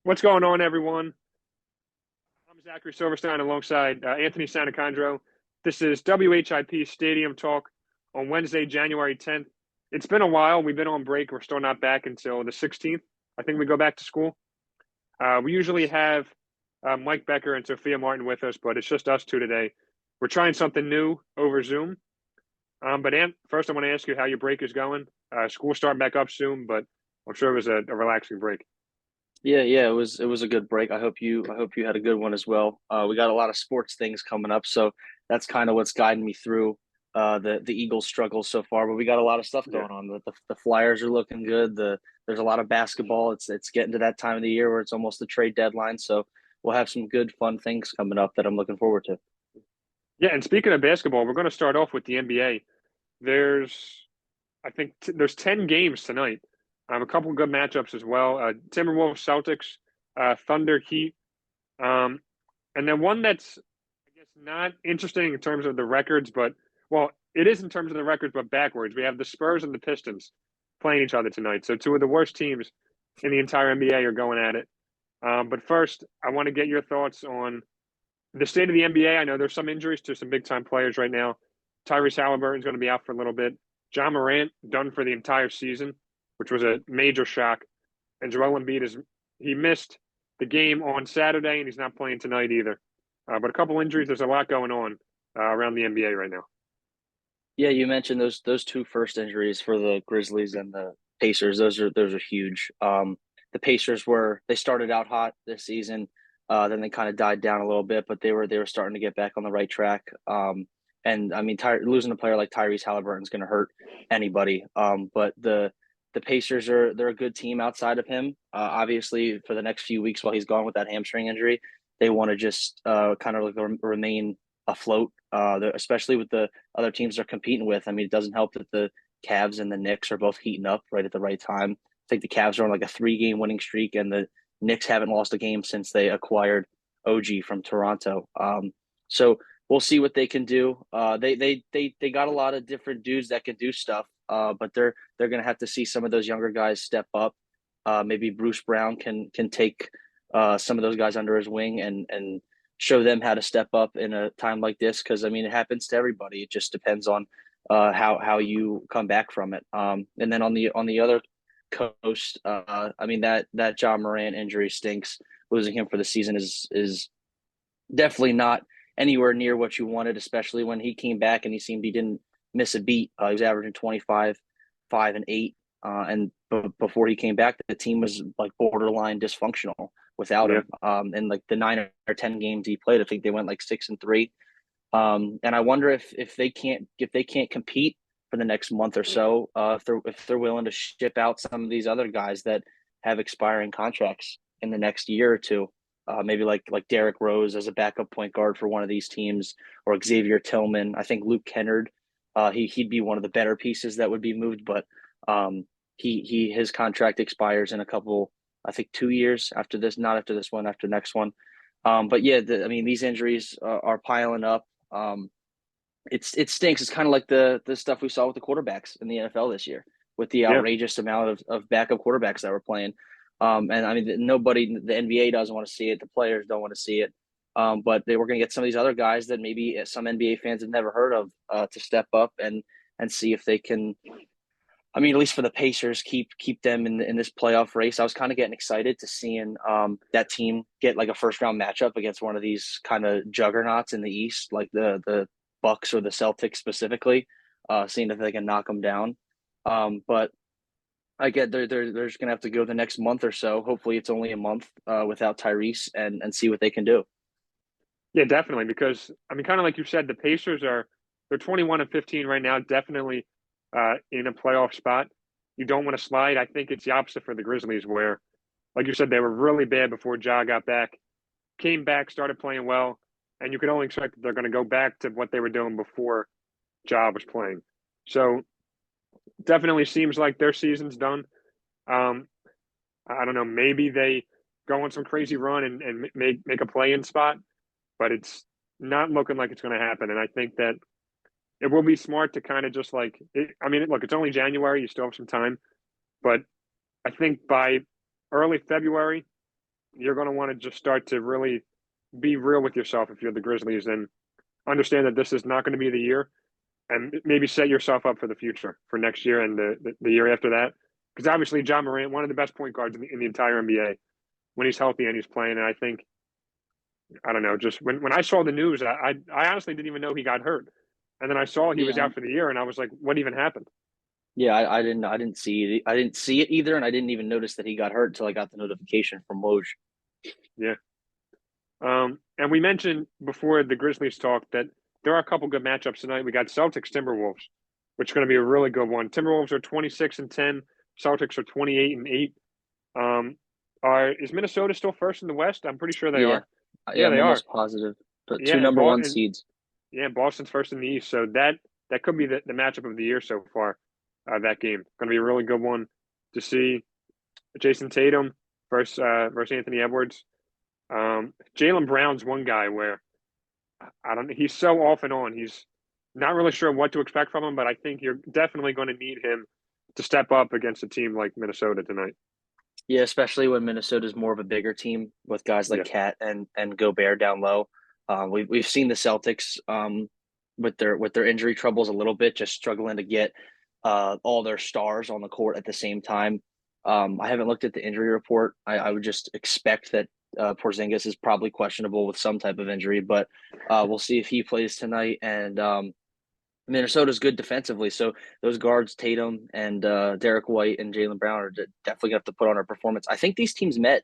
What's going on, everyone? I'm Zachary Silverstein alongside Anthony Santacondro. This is WHIP Stadium Talk on Wednesday, January 10th. It's been a while. We've been on break. We're still not back until the 16th. I think we go back to school. We usually have Mike Becker and Sophia Martin with us, but it's just us two today. We're trying something new over Zoom. But Ant, first I want to ask you how your break is going. School starting back up soon, but I'm sure it was a relaxing break. Yeah, it was a good break. I hope you had a good one as well. We got a lot of sports things coming up, so that's kind of what's guiding me through the Eagles' struggles so far. But we got a lot of stuff Yeah. going on. The Flyers are looking good. There's a lot of basketball. It's getting to that time of the year where it's almost the trade deadline. So we'll have some good fun things coming up that I'm looking forward to. Yeah, and speaking of basketball, we're going to start off with the NBA. There's, I think, there's 10 games tonight. A couple of good matchups as well. Timberwolves, Celtics, Thunder, Heat, um, and then one that's, I guess, not interesting in terms of the records, but well, it is in terms of the records, but backwards. We have the Spurs and the Pistons playing each other tonight. So two of the worst teams in the entire NBA are going at it. But first, I want to get your thoughts on the state of the NBA. I know there's some injuries to some big time players right now. Tyrese Halliburton is going to be out for a little bit. John Morant done for the entire season, which was a major shock. And Joel Embiid he missed the game on Saturday and he's not playing tonight either. But a couple injuries. There's a lot going on around the NBA right now. Yeah, you mentioned those two first injuries for the Grizzlies and the Pacers. Those are huge. The Pacers they started out hot this season, then they kind of died down a little bit, but they were starting to get back on the right track. And I mean, losing a player like Tyrese Halliburton is going to hurt anybody. But the Pacers they're a good team outside of him. Obviously, for the next few weeks while he's gone with that hamstring injury, they want to just kind of like remain afloat, especially with the other teams they're competing with. I mean, it doesn't help that the Cavs and the Knicks are both heating up right at the right time. I think the Cavs are on like a 3 game winning streak, and the Knicks haven't lost a game since they acquired OG from Toronto. So we'll see what they can do. They got a lot of different dudes that can do stuff, but they're gonna have to see some of those younger guys step up. Maybe Bruce Brown can take some of those guys under his wing and show them how to step up in a time like this. Because I mean, it happens to everybody. It just depends on how you come back from it. And then on the other coast, I mean that John Morant injury stinks. Losing him for the season is definitely not anywhere near what you wanted, especially when he came back and he didn't miss a beat. He was averaging 25, 5 and 8. Before he came back, the team was like borderline dysfunctional without Yeah. him. And like the 9 or 10 games he played, I think they went like 6 and 3. And I wonder if they can't compete for the next month or so, if they're willing to ship out some of these other guys that have expiring contracts in the next year or two. Maybe like Derrick Rose as a backup point guard for one of these teams, or Xavier Tillman. I think Luke Kennard, he'd be one of the better pieces that would be moved, but his contract expires in a couple, I think 2 years after this, not after this one, after next one. But yeah, I mean these injuries are piling up. It stinks. It's kind of like the stuff we saw with the quarterbacks in the NFL this year, with the Yeah. outrageous amount of backup quarterbacks that were playing. And I mean, the NBA doesn't want to see it. The players don't want to see it. But they were going to get some of these other guys that maybe some NBA fans have never heard of to step up and see if they can. I mean, at least for the Pacers, keep them in this playoff race. I was kind of getting excited to seeing that team get like a first round matchup against one of these kind of juggernauts in the East, like the Bucks or the Celtics specifically, seeing if they can knock them down. But I get they're just gonna have to go the next month or so. Hopefully, it's only a month without Tyrese and see what they can do. Yeah, definitely. Because I mean, kind of like you said, the Pacers they're 21 and 15 right now, definitely in a playoff spot. You don't want to slide. I think it's the opposite for the Grizzlies, where, like you said, they were really bad before Ja got back, came back, started playing well, and you could only expect that they're going to go back to what they were doing before Ja was playing. So definitely seems like their season's done. Um, I don't know. Maybe they go on some crazy run and make a play in spot, but it's not looking like it's going to happen. And I think that it will be smart to kind of just I mean, look, it's only January. You still have some time. But I think by early February, you're going to want to just start to really be real with yourself if you're the Grizzlies and understand that this is not going to be the year, and maybe set yourself up for the future for next year and the year after that. Because obviously, John Morant, one of the best point guards in the entire NBA, when he's healthy and he's playing. And I think, I don't know, just when I saw the news, I honestly didn't even know he got hurt. And then I saw he was Yeah, out for the year, and I was like, what even happened? yeah. I didn't see it either, and I didn't even notice that he got hurt until I got the notification from Woj. Yeah. And we mentioned before the Grizzlies talk that there are a couple good matchups tonight. We got Celtics Timberwolves, which is going to be a really good one. Timberwolves are 26-10. Celtics are 28-8. Um, is Minnesota still first in the West? I'm pretty sure they Yeah, are. yeah. Yeah, I'm they are. almost positive. But Yeah, two and number Ball one and seeds. yeah, Boston's first in the East. So that could be the matchup of the year so far. That game going to be a really good one to see. Jason Tatum versus Anthony Edwards. Jaylen Brown's one guy where I don't. He's so off and on. He's not really sure what to expect from him, but I think you're definitely going to need him to step up against a team like Minnesota tonight. Yeah, especially when Minnesota's more of a bigger team with guys like Yeah, Cat and Gobert down low. We've seen the Celtics with their injury troubles a little bit, just struggling to get all their stars on the court at the same time. I haven't looked at the injury report. I would just expect that Porzingis is probably questionable with some type of injury, but we'll see if he plays tonight. And Minnesota's good defensively, so those guards, Tatum and Derek White and Jaylen Brown, are definitely going to have to put on a performance. I think these teams met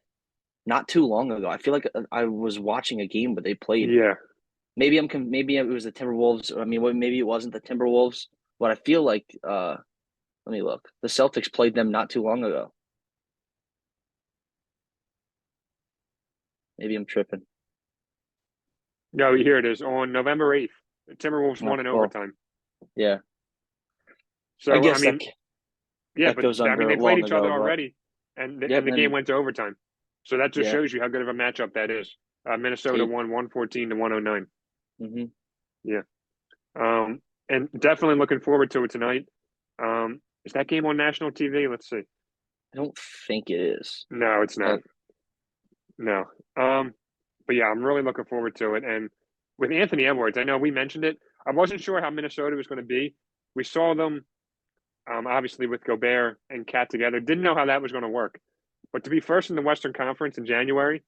not too long ago. I feel like I was watching a game, but they played. yeah. Maybe it was the Timberwolves. I mean, maybe it wasn't the Timberwolves, but I feel like let me look. The Celtics played them not too long ago. Maybe I'm tripping. No, here it is on November 8th. The Timberwolves won in Well, overtime. yeah. I So I guess mean, yeah, that but goes I mean under they played long each other ago, but already, and yep, the game and went to overtime. So that just yeah. shows you how good of a matchup that is. Minnesota Tate. won 114 to 109. Mm-hmm. Yeah. And definitely looking forward to it tonight. Is that game on national TV? Let's see. I don't think it is. No, it's not. But No. But yeah, I'm really looking forward to it. And with Anthony Edwards, I know we mentioned it. I wasn't sure how Minnesota was going to be. We saw them, obviously, with Gobert and Cat together. Didn't know how that was going to work. But to be first in the Western Conference in January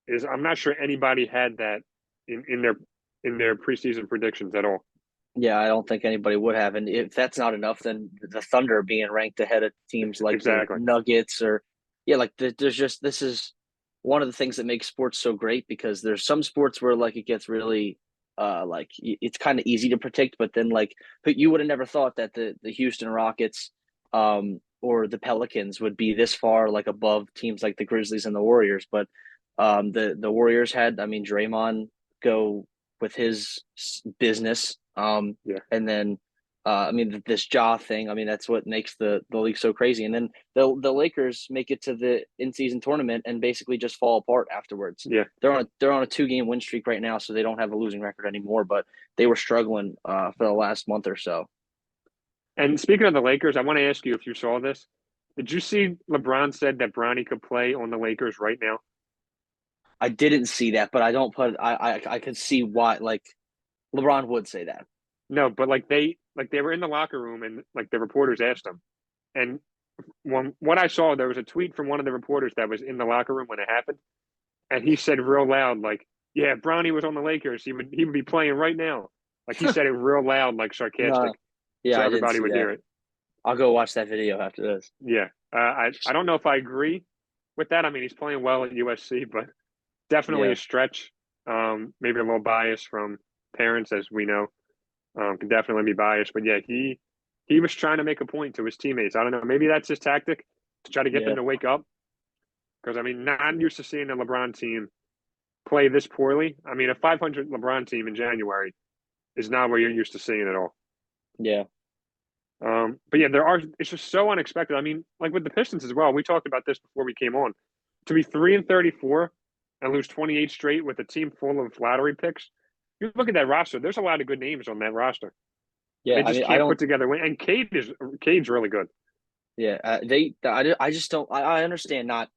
is, I'm not sure anybody had that in their preseason predictions at all. yeah, I don't think anybody would have. And if that's not enough, then the Thunder being ranked ahead of teams like the Exactly. Nuggets or, yeah, like there's just, this is one of the things that makes sports so great because there's some sports where like it gets really, like it's kind of easy to predict, but then like, but you would have never thought that the Houston Rockets, or the Pelicans would be this far like above teams like the Grizzlies and the Warriors. But, the Warriors had, I mean, Draymond go with his business. Yeah. And then I mean this jaw thing. I mean that's what makes the league so crazy. And then the Lakers make it to the in season tournament and basically just fall apart afterwards. Yeah. They're on a 2 game win streak right now, so they don't have a losing record anymore. But they were struggling for the last month or so. And speaking of the Lakers, I want to ask you if you saw this. Did you see LeBron said that Bronny could play on the Lakers right now? I didn't see that, but I don't put I could see why like LeBron would say that. No, but like they were in the locker room and like the reporters asked him. And what I saw, there was a tweet from one of the reporters that was in the locker room when it happened, and he said real loud, like, "Yeah, if Bronny was on the Lakers, he would be playing right now." Like he said it real loud, like No, sarcastic, yeah, so I didn't everybody see would that. hear it. I'll go watch that video after this. Yeah, I don't know if I agree with that. I mean, he's playing well at USC, but definitely Yeah, a stretch. Maybe a little bias from parents, as we know. Can definitely be biased, but yeah, he was trying to make a point to his teammates. I don't know, maybe that's his tactic to try to get them yeah. to wake up. Because I mean, not used to seeing a LeBron team play this poorly. I mean, a 500 LeBron team in January is not what you're used to seeing at all. Yeah. But yeah, there are. It's just so unexpected. I mean, like with the Pistons as well. We talked about this before we came on. To be 3-34 and lose 28 straight with a team full of lottery picks. You look at that roster. There's a lot of good names on that roster, and Yeah, they I just mean, I can't put don't. together win. And Cade's really good. Yeah, I just don't. I understand not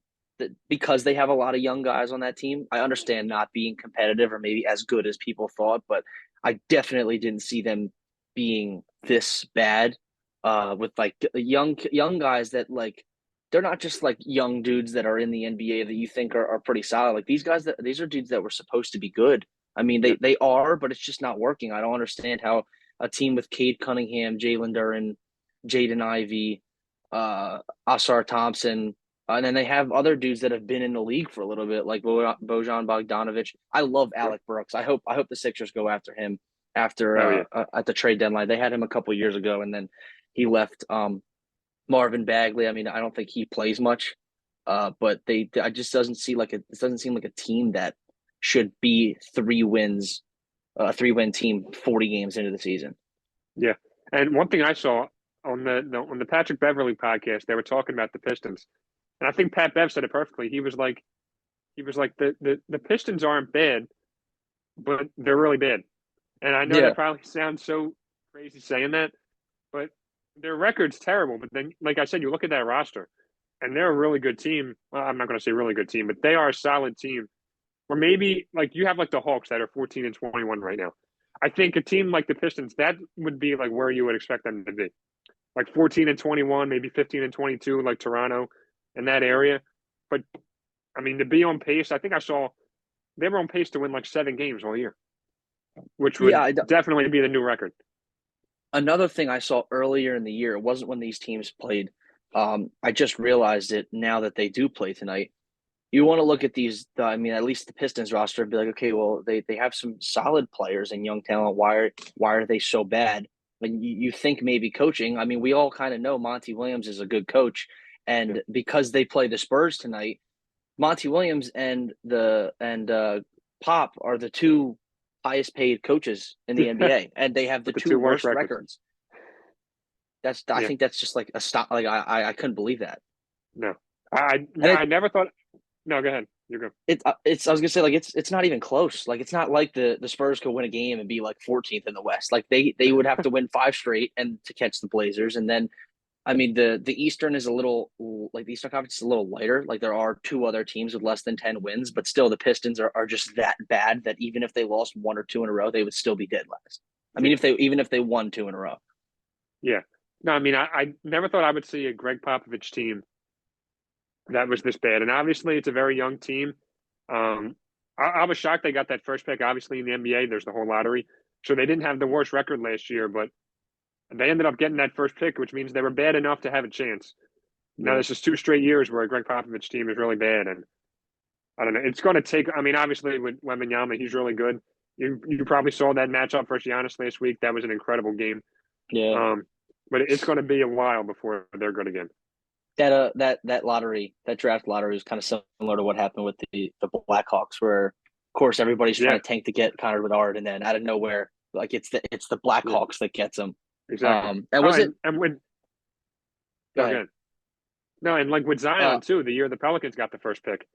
because they have a lot of young guys on that team. I understand not being competitive or maybe as good as people thought, but I definitely didn't see them being this bad. With like young guys that like they're not just like young dudes that are in the NBA that you think are pretty solid. Like these are dudes that were supposed to be good. I mean, Yeah, they are, but it's just not working. I don't understand how a team with Cade Cunningham, Jalen Duren, Jaden Ivey, Asar Thompson, and then they have other dudes that have been in the league for a little bit, like Bojan Bogdanovic. I love sure. Alec Brooks. I hope the Sixers go after him after Oh yeah, at the trade deadline. They had him a couple years ago, and then he left. Marvin Bagley. I mean, I don't think he plays much, but I just doesn't see like it doesn't seem like a team that should be 3 wins, a 3-win team 40 games into the season. yeah. And one thing I saw on the Patrick Beverly podcast, they were talking about the Pistons, and I think Pat Bev said it perfectly. He was like the Pistons aren't bad, but they're really bad. And I know Yeah, that probably sounds so crazy saying that, but their record's terrible. But then, like I said, you look at that roster, and they're a really good team. Well, I'm not going to say really good team, but they are a solid team. Or maybe like you have like the Hawks that are 14 and 21 right now. I think a team like the Pistons, that would be like where you would expect them to be. Like 14 and 21, maybe 15 and 22, like Toronto in that area. But I mean, to be on pace, I think I saw they were on pace to win like 7 games all year, which yeah. would definitely be the new record. Another thing I saw earlier in the year, it wasn't when these teams played. I just realized it now that they do play tonight. You want to look at these. I mean, at least the Pistons roster, and be like, okay, well, they have some solid players and young talent. Why are they so bad? And you think maybe coaching. I mean, we all kind of know Monty Williams is a good coach, Yeah. and because they play the Spurs tonight, Monty Williams and Pop are the two highest paid coaches in the Yeah. NBA, and they have the With the two two worst worst records. records. I Yeah. think that's just like a stop. Like I couldn't believe that. No. I And no, I never thought. No, go ahead. You go. it's I was gonna say like it's not even close. Like it's not like the Spurs could win a game and be like 14th in the West. Like they would have to win 5 straight and to catch the Blazers. And then I mean the Eastern is a little like the Eastern Conference is a little lighter. Like there are two other teams with less than 10 wins, but still the Pistons are just that bad that even if they lost one or two in a row, they would still be dead last. I mean Yeah. if they won two in a row. Yeah. No, I mean, I never thought I would see a Greg Popovich team that was this bad. And obviously, it's a very young team. I was shocked they got that first pick. Obviously, in the NBA, there's the whole lottery. So they didn't have the worst record last year, but they ended up getting that first pick, which means they were bad enough to have a chance. Now, Yeah. this is 2 straight years where a Greg Popovich team is really bad. And I don't know. It's going to take, I mean, obviously, with Wembanyama, he's really good. You probably saw that matchup versus Giannis last week. That was an incredible game. Yeah. Um, but it's going to be a while before they're good again. That draft lottery was kind of similar to what happened with the Blackhawks, where of course everybody's trying Yeah, to tank to get Connor Bedard, and then out of nowhere, like it's the yeah, Blackhawks that gets him. exactly. And Oh, was it? and with Go no ahead. good. No, and like with Uh, Zion too, the year the Pelicans got the first pick,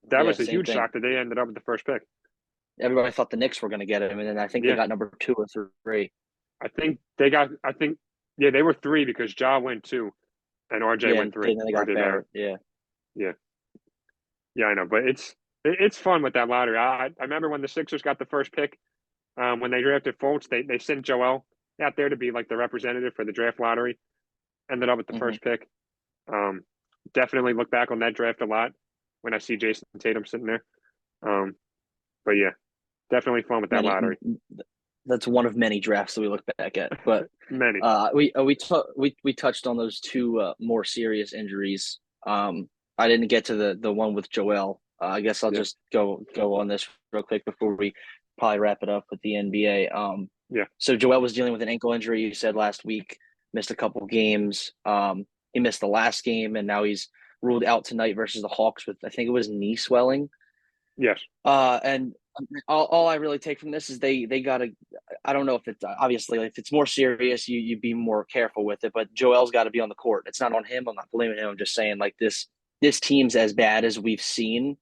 that yeah, was a same huge thing. shock that they ended up with the first pick. Everybody thought the Knicks were going to get him, and then I think they Yeah, got number 2 or 3. I think they got. I think yeah, they were three because Ja went two and RJ Yeah, went and three. then they got RJ Barrett. Barrett. Yeah. Yeah, yeah, I know, but it's fun with that lottery. I remember when the Sixers got the first pick, when they drafted Fultz, they sent Joel out there to be like the representative for the draft lottery. Ended up with the Hmm. first pick. Um, definitely look back on that draft a lot when I see Jason Tatum sitting there. Um, but yeah, definitely fun with that Many. lottery. That's one of many drafts that we look back at. But Many. we touched on those two more serious injuries. I didn't get to the one with Joel. I guess I'll Yeah. just go on this real quick before we probably wrap it up with the NBA. Yeah. So Joel was dealing with an ankle injury. You said last week, missed a couple games. He missed the last game, and now he's ruled out tonight versus the Hawks with I think it was knee swelling. Yes. And all I really take from this is they gotta. I don't know if it's obviously if it's more serious, you be more careful with it. But Joel's got to be on the court. It's not on him. I'm not blaming him. I'm just saying like this team's as bad as we've seen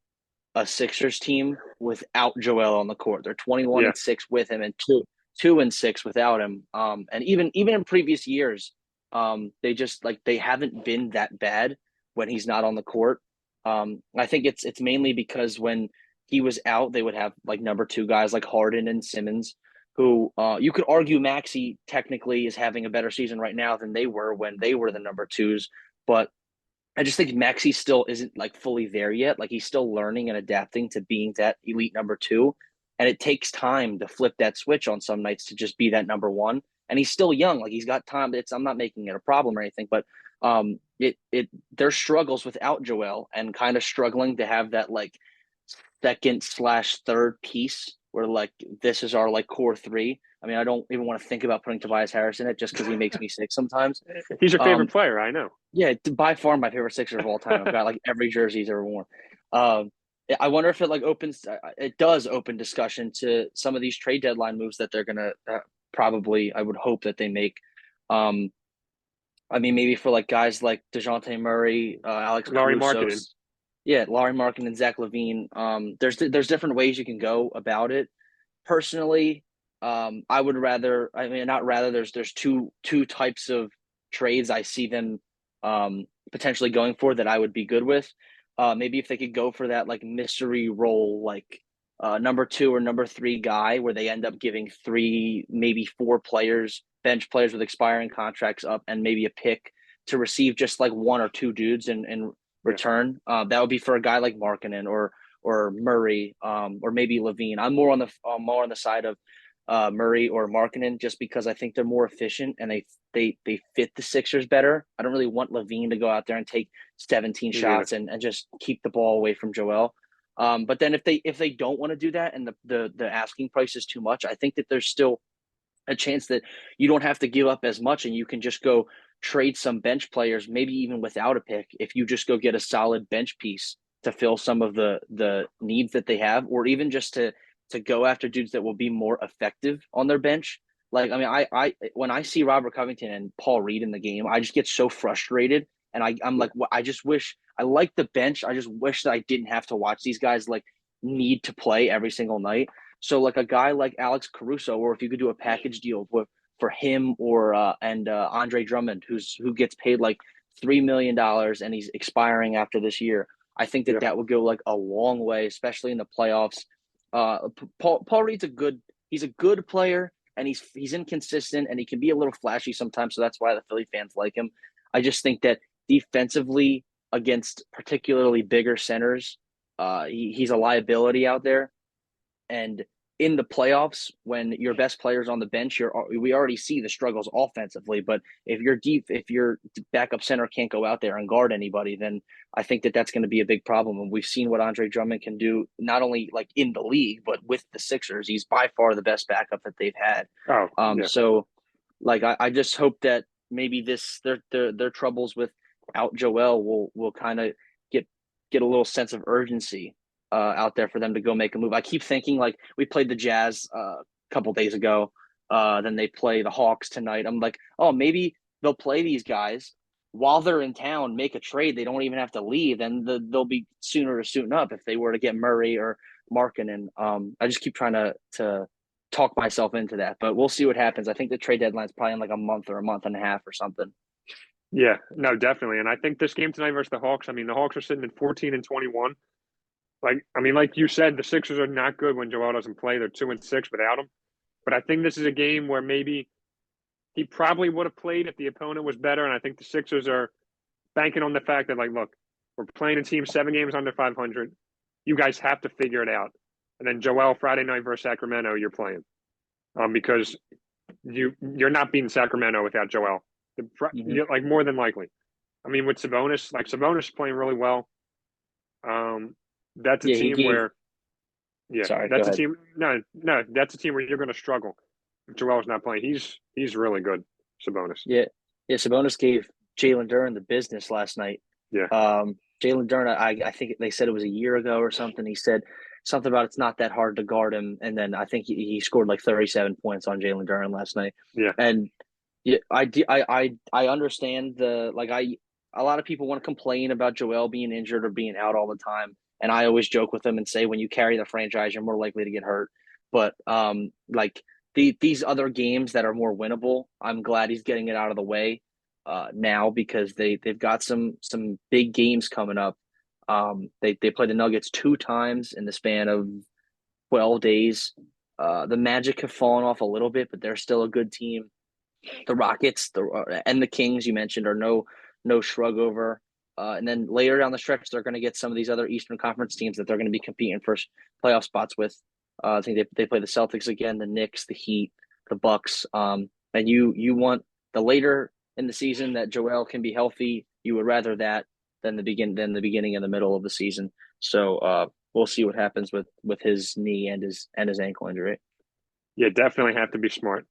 a Sixers team without Joel on the court. They're 21 Yeah. and 6 with him, and two and 6 without him. And even in previous years, they just like they haven't been that bad when he's not on the court. I think it's mainly because when he was out, they would have like number two guys like Harden and Simmons, who you could argue Maxey technically is having a better season right now than they were when they were the number twos. But I just think Maxey still isn't like fully there yet. Like he's still learning and adapting to being that elite number two. And it takes time to flip that switch on some nights to just be that number one. And he's still young. Like he's got time. I'm not making it a problem or anything, but there's struggles without Joel and kind of struggling to have that like second slash third piece where like this is our like core three. I mean, I don't even want to think about putting Tobias Harris in it just because he makes me sick sometimes. He's your favorite Um, player, I know. yeah, by far my favorite Sixer of all time. I've got like every jersey he's ever worn. Um, I wonder if it like opens. It does open discussion to some of these trade deadline moves that they're gonna probably. I would hope that they make. Um, I mean, maybe for like guys like Dejounte Murray, Alex Laurie Caruso, Marketing. yeah, Laurie Markin and Zach Levine. There's different ways you can go about it. Personally, I would rather. I mean, not rather. There's two types of trades I see them potentially going for that I would be good with. Maybe if they could go for that like mystery role, like number two or number three guy, where they end up giving three, maybe four players, bench players with expiring contracts up, and maybe a pick to receive just like one or two dudes in Yeah. return. That would be for a guy like Markkinen or Murray, or maybe Levine. I'm more on the side of Murray or Markkinen just because I think they're more efficient and they fit the Sixers better. I don't really want Levine to go out there and take 17 Me neither. shots and just keep the ball away from Joel. But then if they don't want to do that and the asking price is too much, I think that there's still a chance that you don't have to give up as much and you can just go trade some bench players, maybe even without a pick, if you just go get a solid bench piece to fill some of the needs that they have, or even just to go after dudes that will be more effective on their bench. Like I mean, I when I see Robert Covington and Paul Reed in the game, I just get so frustrated, and I'm Yeah. like, I just wish I like the bench. I just wish that I didn't have to watch these guys like need to play every single night. So like a guy like Alex Caruso, or if you could do a package deal with for him or Andre Drummond, who gets paid like $3 million and he's expiring after this year. I think that Yeah. that would go like a long way, especially in the playoffs. Paul Reed's he's a good player and he's inconsistent and he can be a little flashy sometimes. So that's why the Philly fans like him. I just think that defensively against particularly bigger centers, he's a liability out there. And in the playoffs, when your best player's on the bench, we already see the struggles offensively. But if your backup center can't go out there and guard anybody, then I think that that's going to be a big problem. And we've seen what Andre Drummond can do, not only like in the league, but with the Sixers. He's by far the best backup that they've had. Oh, yeah. So like I just hope that maybe their troubles without Joel will kind of get a little sense of urgency out there for them to go make a move. I keep thinking like we played the Jazz a couple days ago, then they play the Hawks tonight. I'm like, oh, maybe they'll play these guys while they're in town, make a trade. They don't even have to leave, and they'll be sooner to suit up if they were to get Murray or Markin. And I just keep trying to talk myself into that, but we'll see what happens. I think the trade deadline is probably in like a month or a month and a half or something. Yeah, no, definitely. And I think this game tonight versus the Hawks, I mean, the Hawks are sitting at 14 and 21. Like, I mean, like you said, the Sixers are not good when Joel doesn't play. They're 2 and 6 without him. But I think this is a game where maybe he probably would have played if the opponent was better. And I think the Sixers are banking on the fact that, like, look, we're playing a team 7 games under 500. You guys have to figure it out. And then Joel Friday night versus Sacramento, you're playing, because you're not beating Sacramento without Joel. Mm-hmm. Like more than likely. I mean, with Sabonis, like Sabonis is playing really well. That's a Yeah, he team gave. where, yeah, Sorry, go that's a ahead. team. No, no, that's a team where you're going to struggle. If Joel's not playing. He's really good, Sabonis. Yeah, yeah. Sabonis gave Jalen Duren the business last night. Yeah, Jalen Duren, I think they said it was a year ago or something. He said something about it's not that hard to guard him, and then I think he scored like 37 points on Jalen Duren last night. yeah, And yeah, I understand the like a lot of people want to complain about Joel being injured or being out all the time, and I always joke with them and say when you carry the franchise, you're more likely to get hurt. But like these other games that are more winnable, I'm glad he's getting it out of the way now because they've got some big games coming up. They played the Nuggets 2 times in the span of 12 days. The Magic have fallen off a little bit, but they're still a good team. The Rockets and the Kings you mentioned are no shrug over. And then later down the stretch, they're going to get some of these other Eastern Conference teams that they're going to be competing for playoff spots with. I think they play the Celtics again, the Knicks, the Heat, the Bucks. And you want the later in the season that Joel can be healthy. You would rather that than the beginning and the middle of the season. So we'll see what happens with his knee and his ankle injury. Yeah, definitely have to be smart.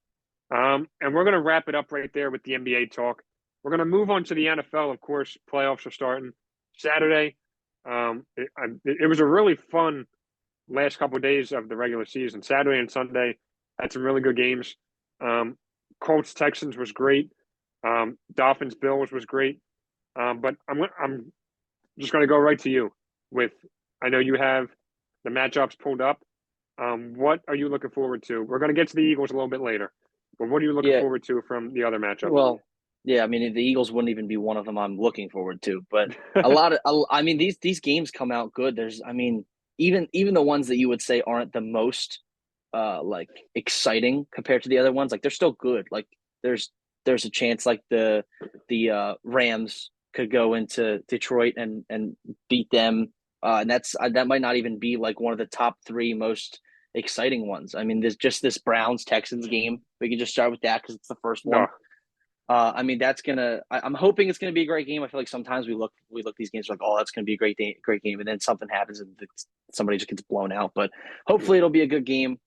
And we're going to wrap it up right there with the NBA talk. We're going to move on to the NFL. Of course, playoffs are starting Saturday. It was a really fun last couple of days of the regular season. Saturday and Sunday had some really good games. Colts Texans was great. Dolphins Bills was great. But I'm just going to go right to you with. I know you have the matchups pulled up. What are you looking forward to? We're going to get to the Eagles a little bit later, but what are you looking Yeah, forward to from the other matchups? well, yeah, I mean the Eagles wouldn't even be one of them I'm looking forward to, but I mean these games come out good. There's I mean even the ones that you would say aren't the most like exciting compared to the other ones, like they're still good. Like there's there's a chance like the Rams could go into Detroit and beat them. And that might not even be like one of the top three most exciting ones. I mean, there's just this Browns Texans game. We can just start with that because it's the first No, one. I mean, that's gonna. I'm hoping it's gonna be a great game. I feel like sometimes we look these games like, oh, that's gonna be a great game, and then something happens and somebody just gets blown out. But hopefully, it'll be a good game.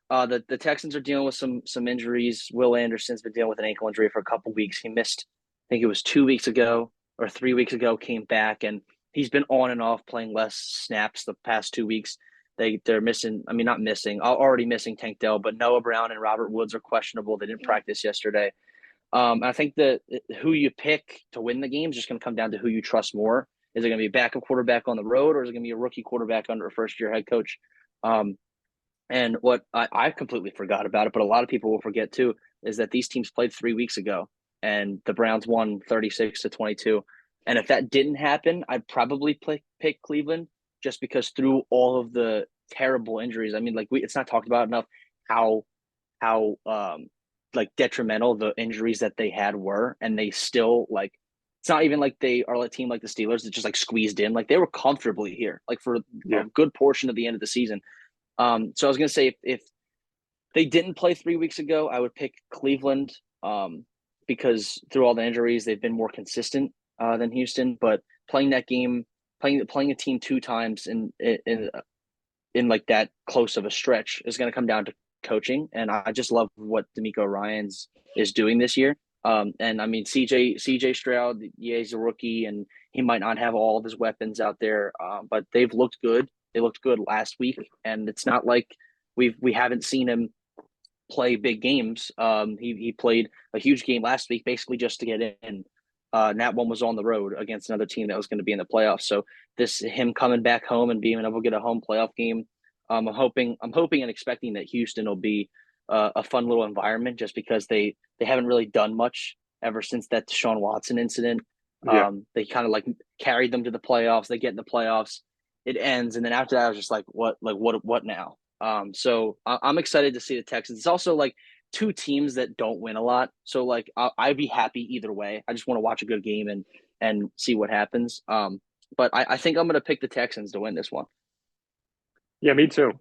The Texans are dealing with some injuries. Will Anderson's been dealing with an ankle injury for a couple weeks. He missed, I think it was 2 weeks ago or 3 weeks ago. Came back and he's been on and off playing less snaps the past 2 weeks. They're missing. I mean, not missing. Already missing Tank Dell, but Noah Brown and Robert Woods are questionable. They didn't practice yesterday. I think that who you pick to win the game is just going to come down to who you trust more. Is it going to be a backup quarterback on the road, or is it going to be a rookie quarterback under a first-year head coach? Um, and what I completely forgot about it, but a lot of people will forget too, is that these teams played 3 weeks ago, and the Browns won 36-22. And if that didn't happen, I'd probably pick Cleveland just because through all of the terrible injuries. I mean, like it's not talked about enough how like detrimental the injuries that they had were, and they still like it's not even like they are a team like the Steelers that just like squeezed in. Like they were comfortably here, like for yeah, a good portion of the end of the season. So I was gonna say if they didn't play 3 weeks ago, I would pick Cleveland because through all the injuries, they've been more consistent than Houston. But playing that game, playing a team 2 times in like that close of a stretch is going to come down to coaching, and I just love what D'Amico Ryans is doing this year. And I mean CJ Stroud, yeah, he's a rookie, and he might not have all of his weapons out there, but they've looked good. They looked good last week, and it's not like we haven't seen him play big games. He played a huge game last week, basically just to get in. And that one was on the road against another team that was going to be in the playoffs. So this him coming back home and being able to get a home playoff game. I'm hoping and expecting that Houston will be a fun little environment just because they haven't really done much ever since that Deshaun Watson incident. yeah, They kind of like carried them to the playoffs. They get in the playoffs, it ends, and then after that, I was just like what now? So I'm excited to see the Texans. It's also like two teams that don't win a lot, so like I'd be happy either way. I just want to watch a good game and see what happens. But I think I'm going to pick the Texans to win this one. yeah. Me too.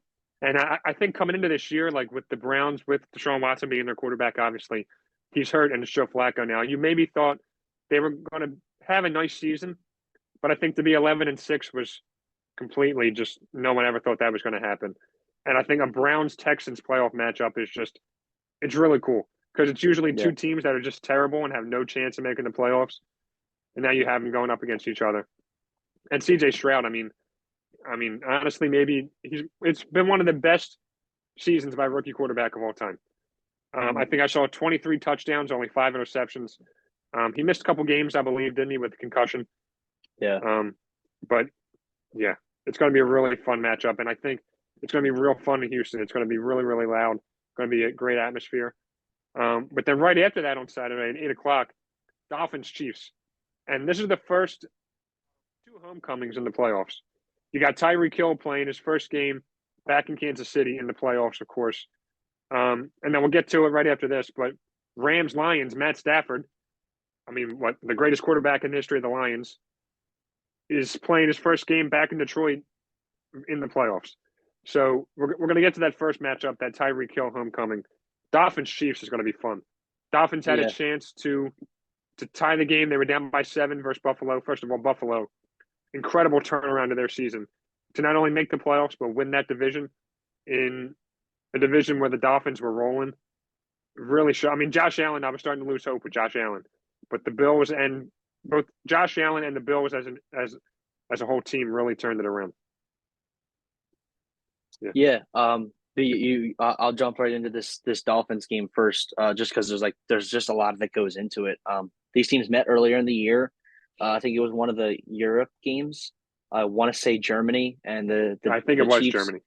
And I think coming into this year, like with the Browns, with Deshaun Watson being their quarterback, obviously he's hurt, and it's Joe Flacco now. You maybe thought they were going to have a nice season, but I think to be 11-6 was completely just no one ever thought that was going to happen. And I think a Browns Texans playoff matchup is just it's really cool because it's usually Yeah. two teams that are just terrible and have no chance of making the playoffs, and now you have them going up against each other. And CJ Stroud, I mean, honestly, maybe it's been one of the best seasons by rookie quarterback of all time. Mm-hmm. I think I saw 23 touchdowns, only 5 interceptions. He missed a couple games, I believe, didn't he, with the concussion? Yeah. Um, but yeah, it's going to be a really fun matchup, and I think it's going to be real fun in Houston. It's going to be really, really loud. Going to be a great atmosphere. But then right after that on Saturday at 8 o'clock, Dolphins Chiefs, and this is the first two two homecomings in the playoffs. You got Tyreek Hill playing his first game back in Kansas City in the playoffs, of course. And then we'll get to it right after this. But Rams Lions, Matt Stafford, I mean, what the greatest quarterback in the history of the Lions, is playing his first game back in Detroit in the playoffs. So we're going to get to that first matchup, that Tyreek Hill homecoming. Dolphins Chiefs is going to be fun. Dolphins had a Yeah, chance to tie the game. They were down by 7 versus Buffalo. First of all, Buffalo, incredible turnaround of their season to not only make the playoffs but win that division in a division where the Dolphins were rolling. Really show. I mean, Josh Allen. I was starting to lose hope with Josh Allen, but the Bills and both Josh Allen and the Bills as a whole team really turned it around. Yeah, yeah. I'll jump right into this Dolphins game first, just because there's just a lot that goes into it. These teams met earlier in the year. I think it was one of the Europe games. I want to say Germany and I think it the was Chiefs. Germany.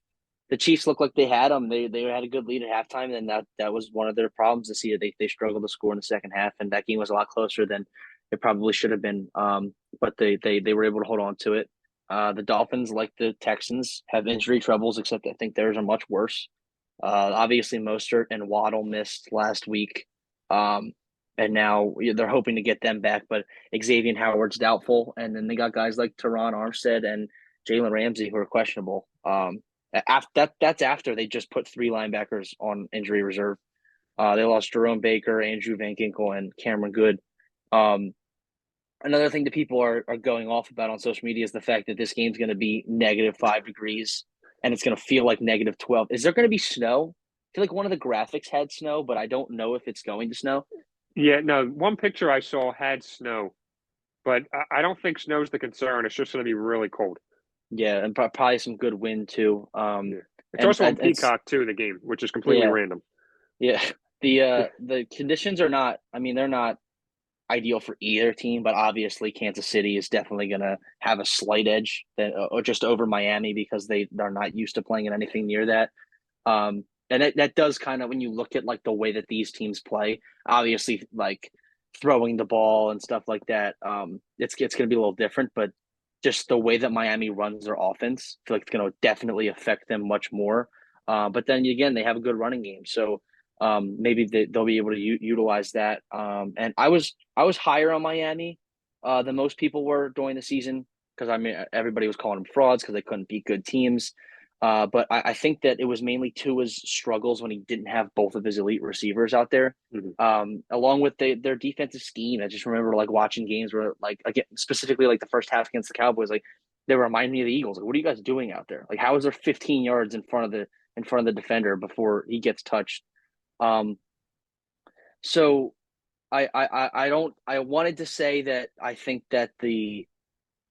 The Chiefs looked like they had them. They had a good lead at halftime, and that was one of their problems this year. They struggled to score in the second half, and that game was a lot closer than it probably should have been. But they were able to hold on to it. The Dolphins, like the Texans, have injury troubles, except I think theirs are much worse. Obviously, Mostert and Waddle missed last week, and now they're hoping to get them back. But Xavier Howard's doubtful, and then they got guys like Teron Armstead and Jalen Ramsey who are questionable. That's after they just put 3 linebackers on injury reserve. They lost Jerome Baker, Andrew Van Ginkel, and Cameron Good. Um, Another thing that people are going off about on social media is the fact that this game's going to be -5 degrees and it's going to feel like -12. Is there going to be snow? I feel like one of the graphics had snow, but I don't know if it's going to snow. Yeah, no. One picture I saw had snow, but I don't think snow's the concern. It's just going to be really cold. Yeah, and probably some good wind too. Yeah, it's also on And Peacock too. The game, which is completely yeah, random. yeah. The conditions are not. I mean, they're not ideal for either team, but obviously Kansas City is definitely going to have a slight edge that, or just over Miami because they're not used to playing in anything near that. And that does kind of when you look at like the way that these teams play, obviously like throwing the ball and stuff like that, it's going to be a little different, but just the way that Miami runs their offense, I feel like it's going to definitely affect them much more. But then again, they have a good running game, so maybe they'll be able to utilize that. And I was higher on Miami than most people were during the season because I mean everybody was calling them frauds because they couldn't beat good teams. But I think that it was mainly Tua's struggles when he didn't have both of his elite receivers out there, Mhm. along with their defensive scheme. I just remember like watching games where like again specifically like the first half against the Cowboys, like they reminded me of the Eagles. Like, what are you guys doing out there? Like, how is there 15 yards in front of the defender before he gets touched? Um, so I don't I wanted to say that I think that the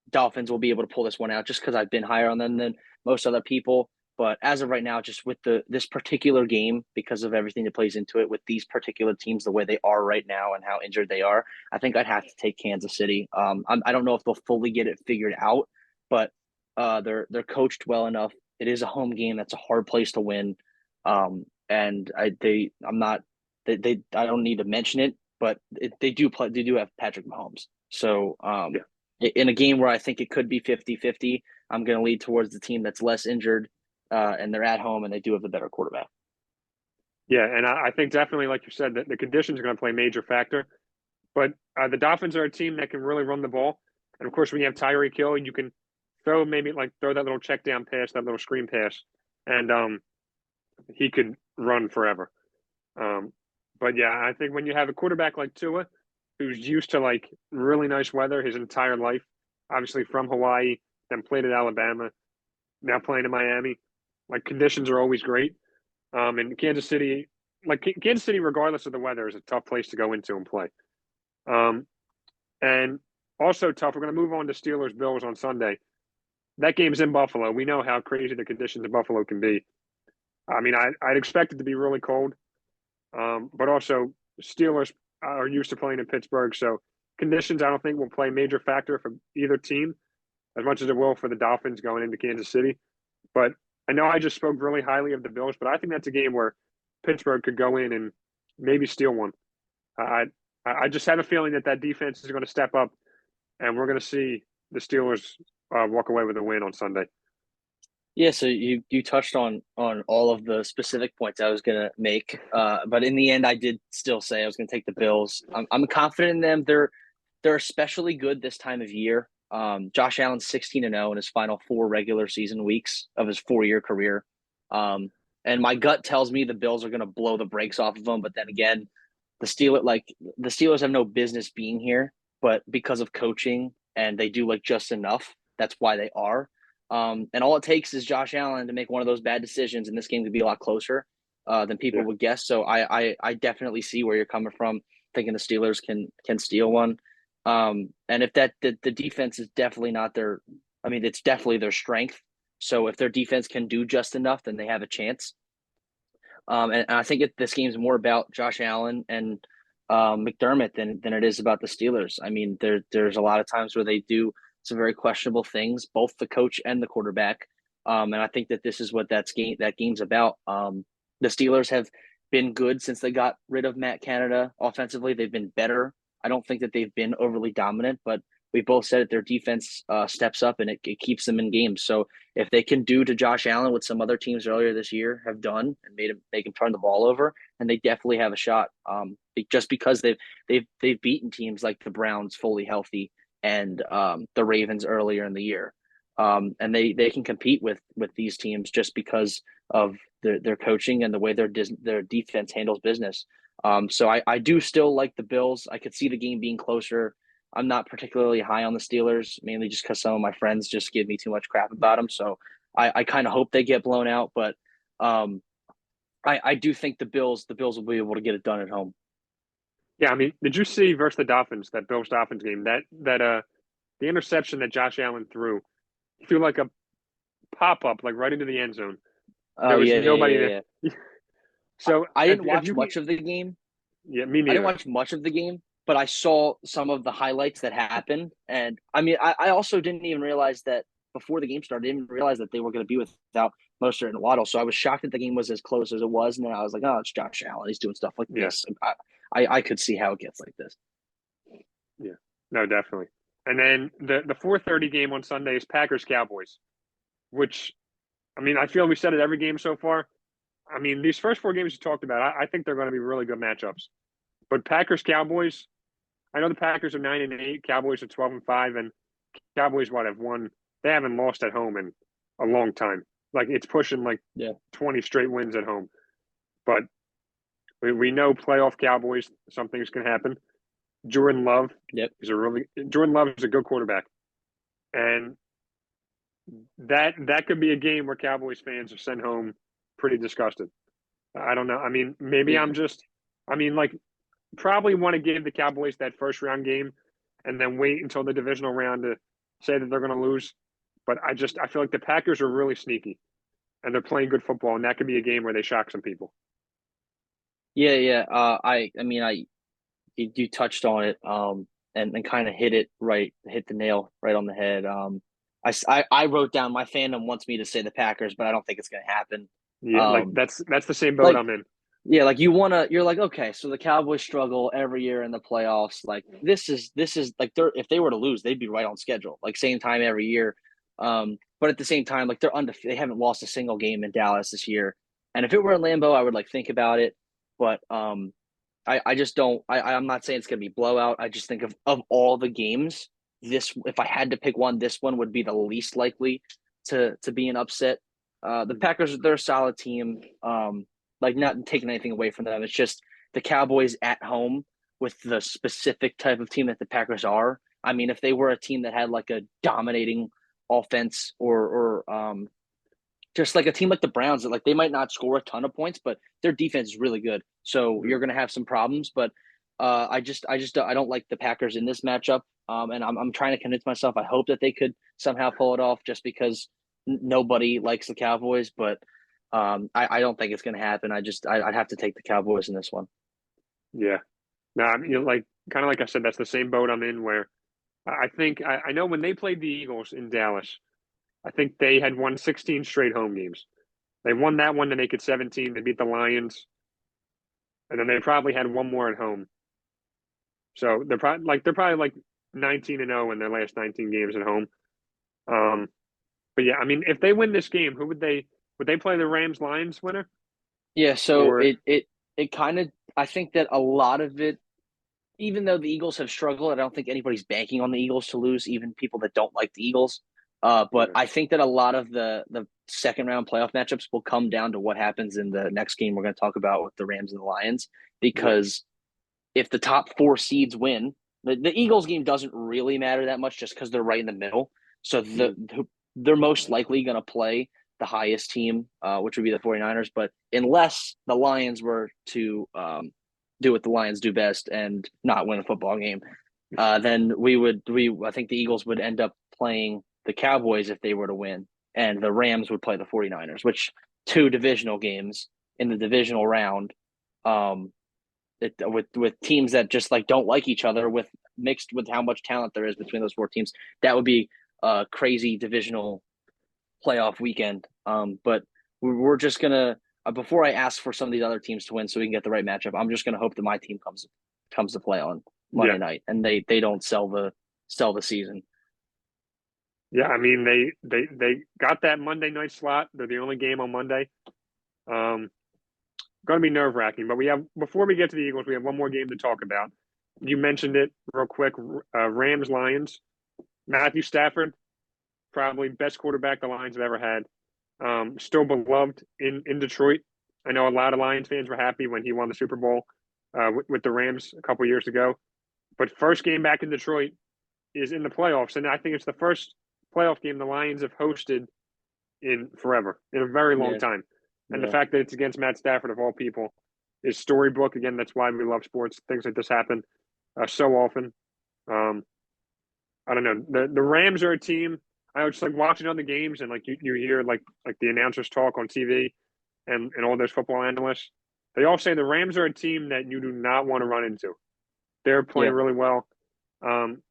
Dolphins will be able to pull this one out just because I've been higher on them than most other people. But as of right now, just with this particular game, because of everything that plays into it, with these particular teams the way they are right now and how injured they are, I think I'd have to take Kansas City. I don't know if they'll fully get it figured out, but they're coached well enough. It is a home game. That's a hard place to win. And I'm not they I don't need to mention it, but they do play. They do have Patrick Mahomes. So Yeah, in a game where I think it could be 50-50, I'm going to lead towards the team that's less injured, and they're at home and they do have the better quarterback. yeah, and I think definitely, like you said, that the conditions are going to play a major factor. But the Dolphins are a team that can really run the ball, and of course, when you have Tyreek Hill, you can throw that little check down pass, that little screen pass, and he could run forever. Um, but yeah, I think when you have a quarterback like Tua, who's used to like really nice weather his entire life, obviously from Hawaii, then played at Alabama, now playing in Miami, like conditions are always great. And Kansas City, Kansas City, regardless of the weather, is a tough place to go into and play. Um, and also tough. We're going to move on to Steelers Bills on Sunday. That game's in Buffalo. We know how crazy the conditions in Buffalo can be. I mean, I'd expect it to be really cold, but also Steelers are used to playing in Pittsburgh, so conditions I don't think will play a major factor for either team as much as it will for the Dolphins going into Kansas City. But I know I just spoke really highly of the Bills, but I think that's a game where Pittsburgh could go in and maybe steal one. I I just have a feeling that defense is going to step up, and we're going to see the Steelers walk away with a win on Sunday. Yeah, so you touched on all of the specific points I was gonna make, but in the end, I did still say I was gonna take the Bills. I'm confident in them. They're especially good this time of year. Josh Allen's 16-0 in his final four regular season weeks of his 4-year career. And my gut tells me the Bills are gonna blow the brakes off of them. But then again, the Steelers have no business being here, but because of coaching and they do like just enough, that's why they are. And all it takes is Josh Allen to make one of those bad decisions, and this game could be a lot closer than people Yeah. would guess. So I definitely see where you're coming from, thinking the Steelers can steal one. And if the defense is definitely not their, I mean, it's definitely their strength. So if their defense can do just enough, then they have a chance. And I think this game's more about Josh Allen and McDermott than it is about the Steelers. I mean, there's a lot of times where they do some very questionable things, both the coach and the quarterback. And I think that this is what that game's about. The Steelers have been good since they got rid of Matt Canada offensively. They've been better. I don't think that they've been overly dominant, but we both said that their defense steps up and it keeps them in games. So if they can do to Josh Allen what some other teams earlier this year have done and make him turn the ball over, and they definitely have a shot. Just because they've beaten teams like the Browns fully healthy and the Ravens earlier in the year, and they can compete with these teams just because of their coaching and the way their defense handles business. So I do still like the Bills. I could see the game being closer. I'm not particularly high on the Steelers, mainly just because some of my friends just give me too much crap about them. So I kind of hope they get blown out, but I do think the Bills will be able to get it done at home. Yeah, I mean, did you see versus the Dolphins, that Bills Dolphins game? That the interception that Josh Allen threw threw like a pop up, like right into the end zone. There Oh was yeah, yeah, nobody yeah, there. yeah. So I didn't if watch you can, much of the game. yeah, me I didn't neither. watch much of the game, but I saw some of the highlights that happened. And I mean, I also didn't even realize that before the game started, I didn't realize that they were going to be without Mostert and Waddle. So I was shocked that the game was as close as it was. And then I was like, oh, it's Josh Allen. He's doing stuff like Yeah, this. I could see how it gets like this. yeah, no, definitely. And then the 4:30 game on Sunday is Packers Cowboys, which I mean, I feel we said it every game so far. I mean, these first four games you talked about, I think they're going to be really good matchups. But Packers Cowboys, I know the Packers are 9-8, Cowboys are 12-5, and Cowboys what have won. They haven't lost at home in a long time. Like it's pushing like Yeah. 20 straight wins at home. But we know playoff Cowboys, something's going to happen. Jordan Love Yep. Jordan Love is a good quarterback, and that could be a game where Cowboys fans are sent home pretty disgusted. I don't know. I mean, maybe Yeah. I'm just. I mean, like probably want to give the Cowboys that first round game, and then wait until the divisional round to say that they're going to lose. But I feel like the Packers are really sneaky, and they're playing good football, and that could be a game where they shock some people. Yeah. Yeah. I mean, you touched on it, and kind of hit the nail right on the head. I wrote down my fandom wants me to say the Packers, but I don't think it's going to happen. Yeah, like Um, that's the same boat like I'm in. Yeah, like you're like, okay, so the Cowboys struggle every year in the playoffs. Like this is like if they were to lose, they'd be right on schedule, like same time every year. But at the same time, like they're undefeated. They haven't lost a single game in Dallas this year. And if it were in Lambeau, I would like think about it. But I just don't. I'm not saying it's gonna be blowout. I just think of all the games, this if I had to pick one, this one would be the least likely to be an upset. The Packers, they're a solid team. Like not taking anything away from them. It's just the Cowboys at home with the specific type of team that the Packers are. I mean, if they were a team that had like a dominating offense or just like a team like the Browns that like they might not score a ton of points, but their defense is really good. So Mhm. you're going to have some problems, but I don't like the Packers in this matchup. And I'm trying to convince myself. I hope that they could somehow pull it off, just because nobody likes the Cowboys. But I don't think it's going to happen. I'd have to take the Cowboys in this one. Yeah. No, I mean, like kind of like I said, that's the same boat I'm in. Where I think I know when they played the Eagles in Dallas, I think they had won 16 straight home games. They won that one to make it 17. They beat the Lions, and then they probably had one more at home. So they're probably like 19-0 in their last 19 games at home. Um, but yeah, I mean, if they win this game, who would they play the Rams Lions winner? Yeah, so Or it kind of I think that a lot of it, even though the Eagles have struggled, I don't think anybody's banking on the Eagles to lose, even people that don't like the Eagles. But yeah, I think that a lot of the second round playoff matchups will come down to what happens in the next game we're going to talk about with the Rams and the Lions. yeah, Because if the top four seeds win, the Eagles game doesn't really matter that much just because they're right in the middle. So mm, they're most likely going to play the highest team, which would be the 49ers. But unless the Lions were to do what the Lions do best and not win a football game, then I think the Eagles would end up playing the Cowboys if they were to win, and the Rams would play the 49ers, which two divisional games in the divisional round. Um, with teams that just like don't like each other, with mixed with how much talent there is between those four teams, that would be a crazy divisional playoff weekend. But we're just gonna before I ask for some of these other teams to win so we can get the right matchup, I'm just gonna hope that my team comes to play on yeah, Monday night and they don't sell the season. yeah. I mean, they got that Monday night slot. They're the only game on Monday. Um, going to be nerve wracking. But we have before we get to the Eagles, we have one more game to talk about. You mentioned it real quick. Rams Lions. Matthew Stafford, probably best quarterback the Lions have ever had. Still beloved in Detroit. I know a lot of Lions fans were happy when he won the Super Bowl with the Rams a couple years ago. But first game back in Detroit is in the playoffs, and I think it's the first playoff game the Lions have hosted in forever, in a very long Yeah, time. And the yeah, fact that it's against Matt Stafford of all people is storybook. Again, that's why we love sports. Things like this happen so often. Um, I don't know. The Rams are a team. I was just like watching other games and like you hear like the announcers talk on TV and all those football analysts. They all say the Rams are a team that you do not want to run into. They're playing yeah. really well. Um,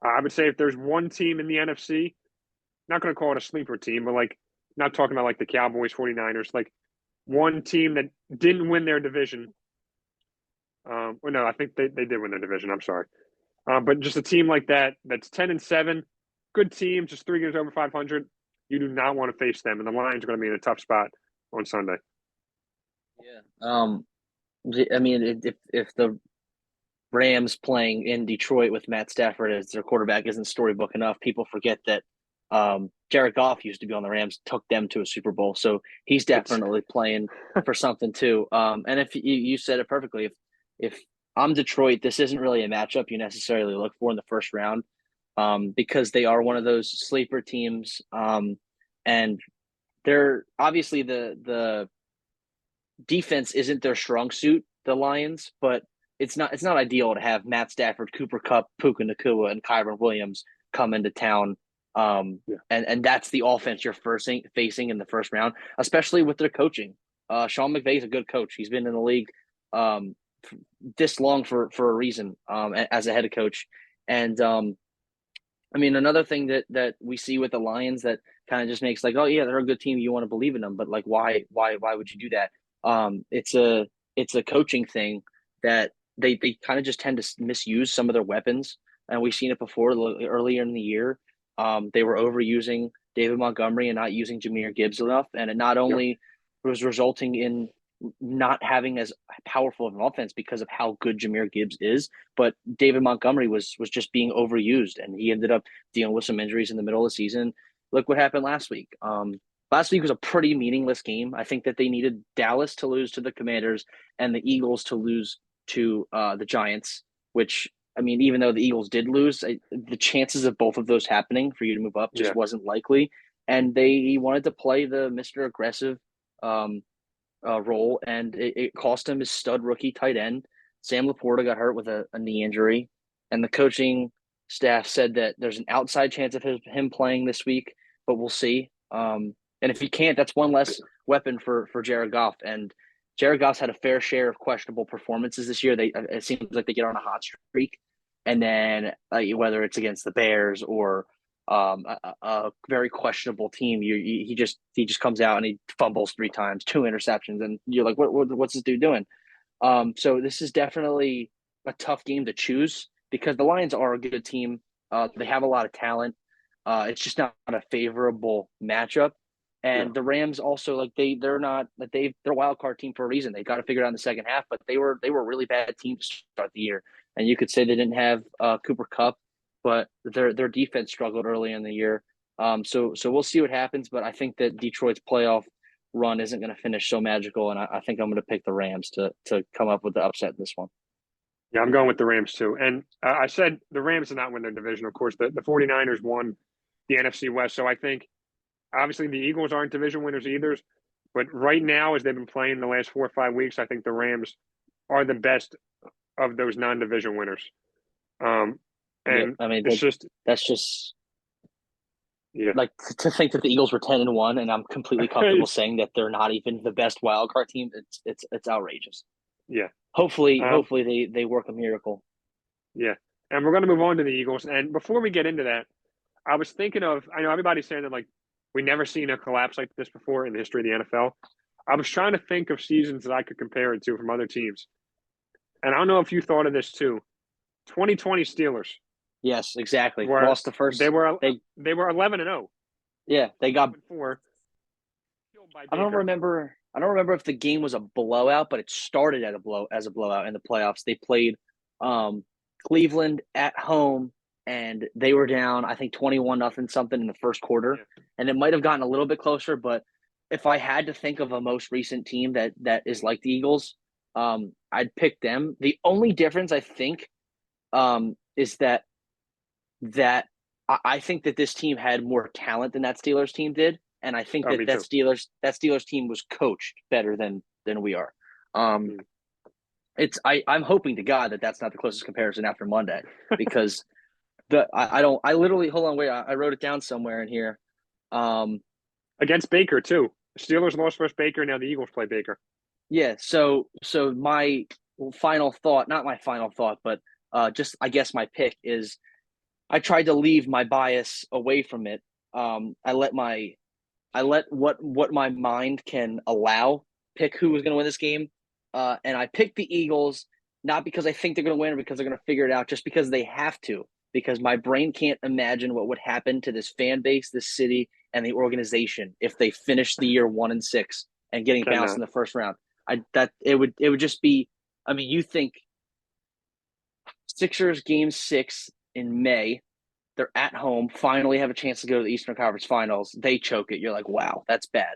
I would say if there's one team in the NFC, not going to call it a sleeper team, but like not talking about like the Cowboys, 49ers, like one team that didn't win their division. Or no, I think they did win their division. I'm sorry. But just a team like that, that's 10-7, good team, just 3 games over 500. You do not want to face them, and the Lions are going to be in a tough spot on Sunday. Yeah. I mean, if the Rams playing in Detroit with Matt Stafford as their quarterback isn't storybook enough, people forget that Jared Goff used to be on the Rams, took them to a Super Bowl, so he's It's definitely playing for something too. And if you said it perfectly, if I'm Detroit, this isn't really a matchup you necessarily look for in the first round, because they are one of those sleeper teams, and they're obviously the defense isn't their strong suit, the Lions, but it's not ideal to have Matt Stafford, Cooper Kupp, Puka Nacua, and Kyron Williams come into town. yeah, And that's the offense you're facing in the first round, especially with their coaching. Sean McVay is a good coach. He's been in the league um, this long for a reason, as a head coach. And I mean, another thing that we see with the Lions that kind of just makes like, oh yeah, they're a good team. You want to believe in them, but like, why would you do that? It's a coaching thing that they kind of just tend to misuse some of their weapons, and we've seen it before earlier in the year. They were overusing David Montgomery and not using Jahmyr Gibbs enough, and it not yeah, only was resulting in not having as powerful of an offense because of how good Jahmyr Gibbs is, but David Montgomery was just being overused, and he ended up dealing with some injuries in the middle of the season. Look what happened last week. Last week was a pretty meaningless game. I think that they needed Dallas to lose to the Commanders and the Eagles to lose to the Giants, which I mean, even though the Eagles did lose, the chances of both of those happening for you to move up just yeah, wasn't likely. And they wanted to play the Mr. Aggressive um, role, and it cost him his stud rookie tight end. Sam Laporta got hurt with a knee injury, and the coaching staff said that there's an outside chance of him playing this week, but we'll see. And if he can't, that's one less weapon for Jared Goff. And Jared Goff's had a fair share of questionable performances this year. It seems like they get on a hot streak, and then whether it's against the Bears or a very questionable team. He just comes out and he fumbles 3 times, 2 interceptions, and you're like, what's this dude doing? So this is definitely a tough game to choose because the Lions are a good team. They have a lot of talent. It's just not a favorable matchup. Yeah. And the Rams also like they're not like they're a wild card team for a reason. They got to figure it out in the second half, but they were a really bad team to start the year. And you could say they didn't have Cooper Kupp, but their defense struggled early in the year. So we'll see what happens, but I think that Detroit's playoff run isn't going to finish so magical, and I think I'm going to pick the Rams to come up with the upset in this one. Yeah, I'm going with the Rams too. And I said the Rams did not win their division. Of course, the 49ers won the NFC West. So I think obviously the Eagles aren't division winners either. But right now, as they've been playing the last 4 or 5 weeks, I think the Rams are the best of those non-division winners. Um, Yeah, and I mean it's just, that's just yeah, like to think that the Eagles were 10-1, and I'm completely comfortable it's, saying that they're not even the best wild card team. It's outrageous. yeah, um, Hopefully they work a miracle. yeah. And we're going to move on to the Eagles. And before we get into that, I was thinking of, I know everybody's saying that like we never seen a collapse like this before in the history of the NFL. I was trying to think of seasons that I could compare it to from other teams. And I don't know if you thought of this too. 2020 Steelers Yes, exactly. were Lost the they first. were They they were 11-0, Yeah, they got. 4 killed by I don't Baker. remember. I don't remember if the game was a blowout, but it started at a blow as a blowout in the playoffs. They played um, Cleveland at home, and they were down. I think 21-0 something in the first quarter, Yeah. and it might have gotten a little bit closer. But if I had to think of a most recent team that is like the Eagles, I'd pick them. The only difference I think is that I think that this team had more talent than that Steelers team did, and I think Oh, that me too. that Steelers team was coached better than we are. Um, Mm. I'm hoping to God that that's not the closest comparison after Monday, because I don't I literally hold on, wait, I wrote it down somewhere in here. Um, Against Baker too. The Steelers lost versus Baker. Now the Eagles play Baker. yeah, so my final thought, not my final thought, but just I guess my pick is I tried to leave my bias away from it. I let what my mind can allow pick who was going to win this game, and I picked the Eagles not because I think they're going to win or because they're going to figure it out, just because they have to. Because my brain can't imagine what would happen to this fan base, this city, and the organization if they finished the year 1-6 and getting bounced in Cannot. the first round. It would just be. I mean, you think Sixers game 6 in May, they're at home, finally have a chance to go to the Eastern Conference Finals. They choke it. You're like, wow, that's bad.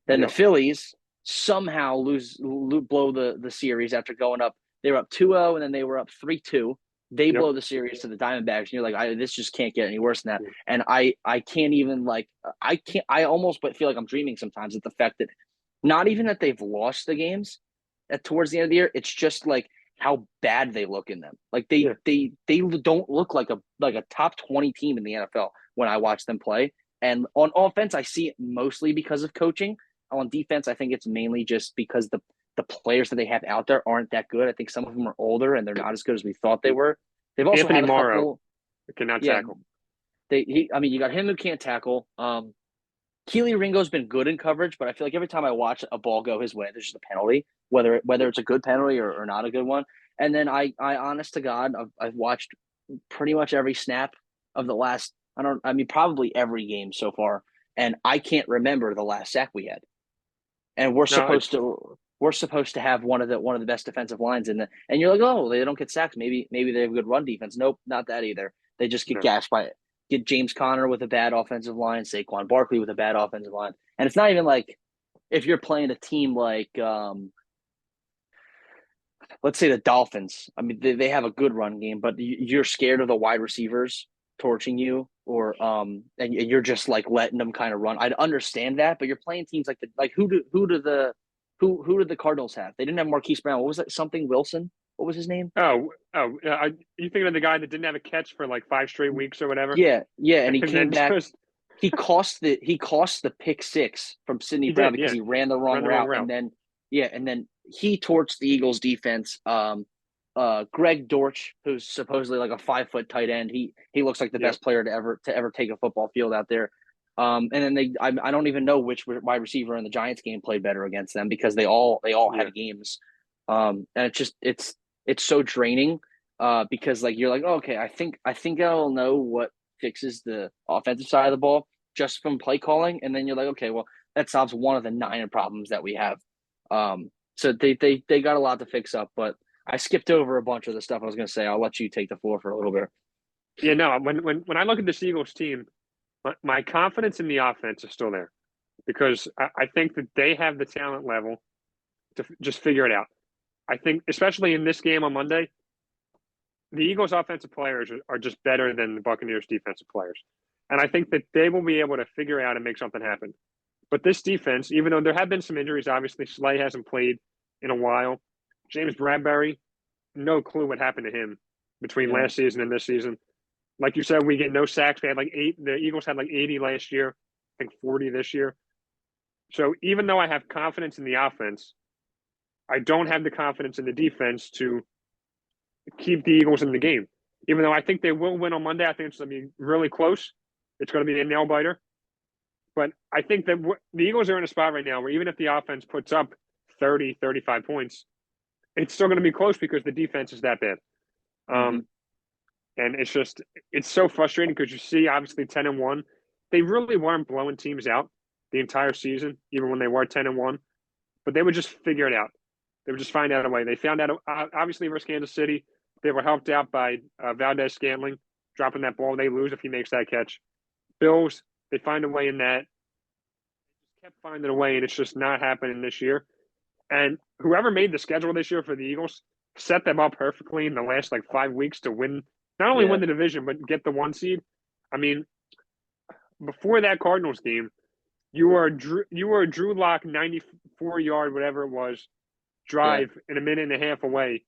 Then the Yep. Phillies somehow blow the series after going up. They were up 2-0, and then they were up 3-2. They Yep. blow the series to the Diamondbacks, and you're like, this just can't get any worse than that. And I can't even like I can't. I almost but feel like I'm dreaming sometimes at the fact that not even that they've lost the games towards the end of the year. It's just like how bad they look in them. Like Yeah. they don't look like a top 20 team in the NFL when I watch them play. And on offense, I see it mostly because of coaching. On defense, I think it's mainly just because the players that they have out there aren't that good. I think some of them are older and they're not as good as we thought they were. They've also Anthony had a Morrow couple. cannot Yeah, tackle. I mean, you got him who can't tackle. Keely Ringo's been good in coverage, but I feel like every time I watch a ball go his way, there's just a penalty, whether it's a good penalty or not a good one. And then I honest to God, I've watched pretty much every snap of the last. I mean, probably every game so far, and I can't remember the last sack we had. And No, it's we're supposed to have one of the best defensive lines in the. And you're like, oh, they don't get sacks. Maybe they have a good run defense. Nope, not that either. They just get no. gashed by it. Get James Conner with a bad offensive line, Saquon Barkley with a bad offensive line, and it's not even like if you're playing a team like let's say the Dolphins. I mean, they have a good run game, but you're scared of the wide receivers torching you, or and you're just like letting them kind of run. I'd understand that, but you're playing teams like who did the Cardinals have? They didn't have Marquise Brown. What was that? Something Wilson. What was his name? You thinking of the guy that didn't have a catch for like 5 straight weeks or whatever, Yeah, and he and came then back. just He cost the pick six from Sidney he Brown did, because yeah, he ran the wrong run the wrong route, route. and then he torched the Eagles defense. Greg Dortch, who's supposedly like a 5 foot tight end, he looks like the Yep, best player to ever take a football field out there. And then I don't even know which wide receiver in the Giants game played better against them because they all yeah, had games. And it's so draining. because like you're like, oh, okay, I think I'll know what fixes the offensive side of the ball just from play calling, and then you're like, okay, well that solves one of the nine problems that we have. So they got a lot to fix up, but I skipped over a bunch of the stuff I was going to say. I'll let you take the floor for a little bit. Yeah, no. When I look at this Eagles team, my confidence in the offense is still there because I think that they have the talent level to just figure it out. I think, especially in this game on Monday, the Eagles' offensive players are just better than the Buccaneers' defensive players. And I think that they will be able to figure out and make something happen. But this defense, even though there have been some injuries, obviously Slay hasn't played in a while. James Bradbury, no clue what happened to him between Yeah. last season and this season. Like you said, we get no sacks. We had like eight. The Eagles had like 80 last year. I think 40 this year. So even though I have confidence in the offense, I don't have the confidence in the defense to keep the Eagles in the game. Even though I think they will win on Monday, I think it's going to be really close. It's going to be a nail biter. But I think that the Eagles are in a spot right now where even if the offense puts up 30, 35 points, it's still going to be close because the defense is that bad. Mm-hmm. And it's so frustrating because you see, obviously, 10-1. They really weren't blowing teams out the entire season, even when they were 10-1. But they would just figure it out. They would just find out a way. They found out, obviously, versus Kansas City, they were helped out by Valdez Scantling dropping that ball. They lose if he makes that catch. Bills, they find a way in that. They just kept finding a way, and it's just not happening this year. And whoever made the schedule this year for the Eagles set them up perfectly in the last like 5 weeks to win, not only win Yeah. the division, but get the one seed. I mean, before that Cardinals game, you were a Drew Lock 94-yard, whatever it was, Yeah. drive in a minute and a half away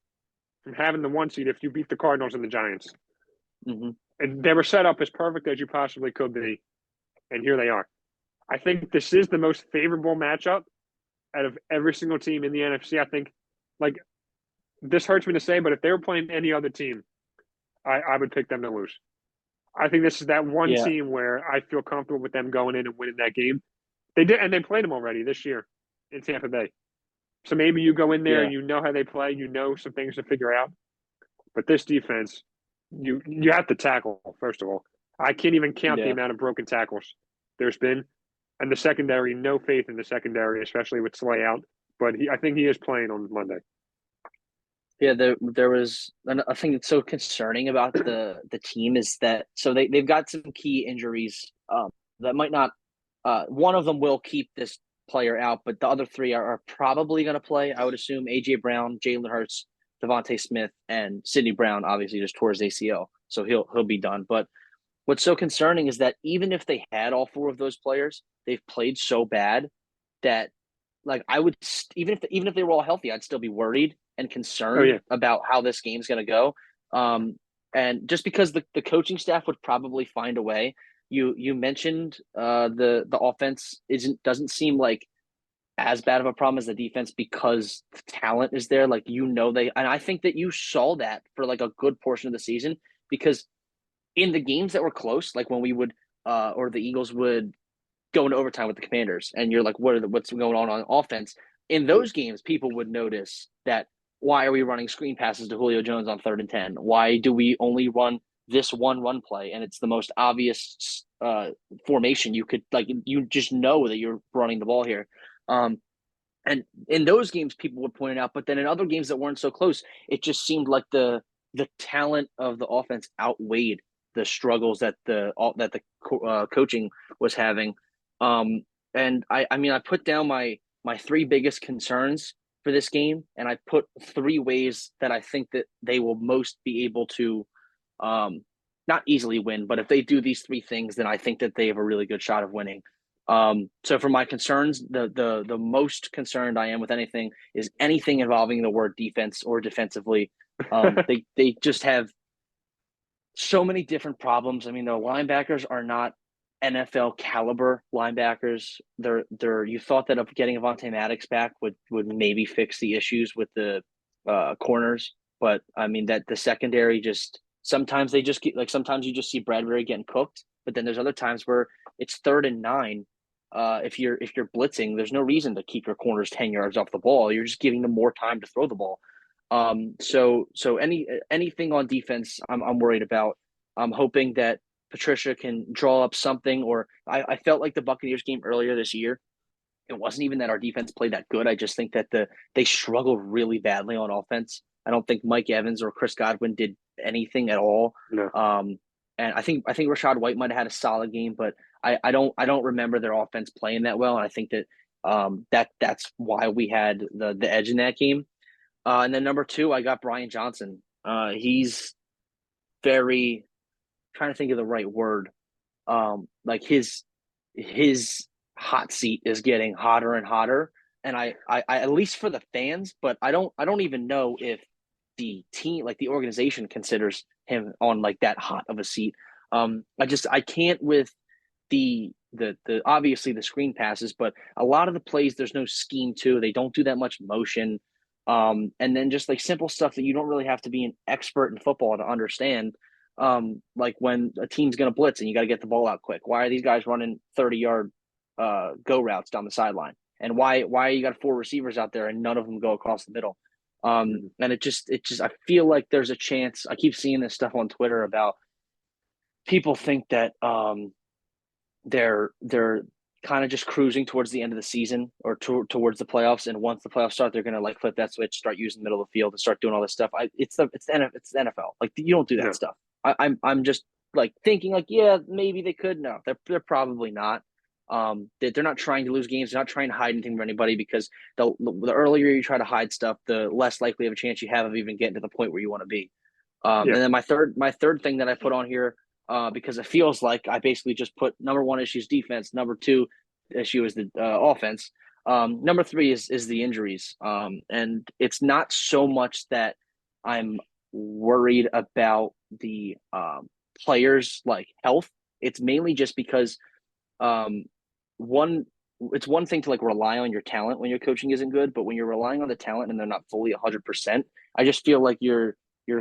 from having the one seed if you beat the Cardinals and the Giants. Mm-hmm. And they were set up as perfect as you possibly could be. And here they are. I think this is the most favorable matchup out of every single team in the NFC. I think, like, this hurts me to say, but if they were playing any other team, I would pick them to lose. I think this is that one Yeah. team where I feel comfortable with them going in and winning that game. They did, and they played them already this year in Tampa Bay. So maybe you go in there Yeah. and you know how they play, you know some things to figure out. But this defense, you have to tackle first of all. I can't even count the Yeah. amount of broken tackles there's been, and the secondary. No faith in the secondary, especially with Slay out. But I think he is playing on Monday. Yeah, there was a thing that's so concerning about the team is that so they've got some key injuries that might not one of them will keep this player out, but the other three are probably going to play. I would assume AJ Brown, Jalen Hurts, Devontae Smith, and Sidney Brown obviously just tore his ACL, so he'll be done. But what's so concerning is that even if they had all four of those players, they've played so bad that like I would even if they were all healthy, I'd still be worried and Oh concerned yeah, about how this game's going to go. And just because the coaching staff would probably find a way. You mentioned the offense doesn't seem like as bad of a problem as the defense because the talent is there. Like they and I think that you saw that for like a good portion of the season because in the games that were close, like when we would or the Eagles would go into overtime with the Commanders, and you're like, what's going on offense? In those games, people would notice that why are we running screen passes to Julio Jones on 3rd and 10? Why do we only run this one run play? And it's the most obvious formation you could like. You just know that you're running the ball here. And in those games, people would point it out. But then in other games that weren't so close, it just seemed like the talent of the offense outweighed the struggles that the coaching was having. And I mean, I put down my three biggest concerns for this game, and I put three ways that I think that they will most be able to, um, not easily win, but if they do these three things, then I think that they have a really good shot of winning. So for my concerns, the most concerned I am with anything is anything involving the word defense or defensively. They just have so many different problems. I mean, the linebackers are not NFL caliber linebackers. They're you thought that of getting Avonte Maddox back would maybe fix the issues with the corners, but I mean that the secondary just sometimes they just get like sometimes you just see Bradbury getting cooked, but then there's other times where it's 3rd and 9. If you're blitzing, there's no reason to keep your corners 10 yards off the ball. You're just giving them more time to throw the ball. So anything on defense, I'm worried about. I'm hoping that Patricia can draw up something, or I felt like the Buccaneers game earlier this year. It wasn't even that our defense played that good. I just think that they struggled really badly on offense. I don't think Mike Evans or Chris Godwin did anything at all. No. Um, and I think Rashad White might have had a solid game, but I don't remember their offense playing that well. And I think that that's why we had the edge in that game. And then number two, I got Brian Johnson. He's very trying to think of the right word. Like his hot seat is getting hotter and hotter, and I at least for the fans, but I don't even know if the team, like the organization, considers him on like that hot of a seat. I can't with the obviously the screen passes, but a lot of the plays there's no scheme to. They don't do that much motion. And then just like simple stuff that you don't really have to be an expert in football to understand. Like when a team's going to blitz and you got to get the ball out quick. Why are these guys running 30-yard go routes down the sideline? And why you got four receivers out there and none of them go across the middle? And it just I feel like there's a chance. I keep seeing this stuff on Twitter about people think that they're kind of just cruising towards the end of the season or towards the playoffs, and once the playoffs start, they're gonna like flip that switch, start using the middle of the field, and start doing all this stuff. It's the NFL. Like you don't do that No. stuff. I'm just like thinking like yeah maybe they could. No, they're probably not. They're not trying to lose games. They're not trying to hide anything from anybody because the earlier you try to hide stuff, the less likely of a chance you have of even getting to the point where you want to be. Yeah. And then my third thing that I put on here, because it feels like I basically just put number one issue is defense, number two issue is the offense, number three is the injuries, and it's not so much that I'm worried about the players like health. It's mainly just because um, one it's one thing to like rely on your talent when your coaching isn't good, but when you're relying on the talent and they're not fully 100%, I just feel like you're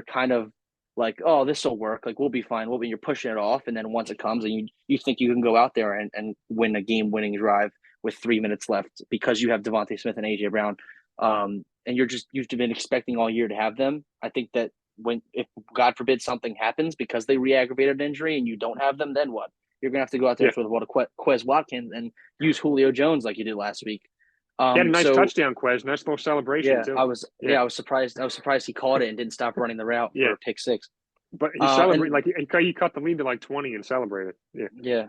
kind of like, oh, this will work. Like we'll be fine. You're pushing it off, and then once it comes, and you think you can go out there and win a game winning drive with 3 minutes left because you have Devontae Smith and AJ Brown, and you've been expecting all year to have them. I think that when if God forbid something happens because they re-aggravated an injury and you don't have them, then what? You're gonna have to go out there Yeah. and throw the ball to Quez Watkins and use Julio Jones like you did last week. He had a nice So touchdown, Quez. Nice little celebration yeah, too. I was Yeah. yeah, I was surprised. I was surprised he caught it and didn't stop running the route for Yeah. a pick six. But he And celebrated like he cut the lead to like 20 and celebrated. Yeah. yeah,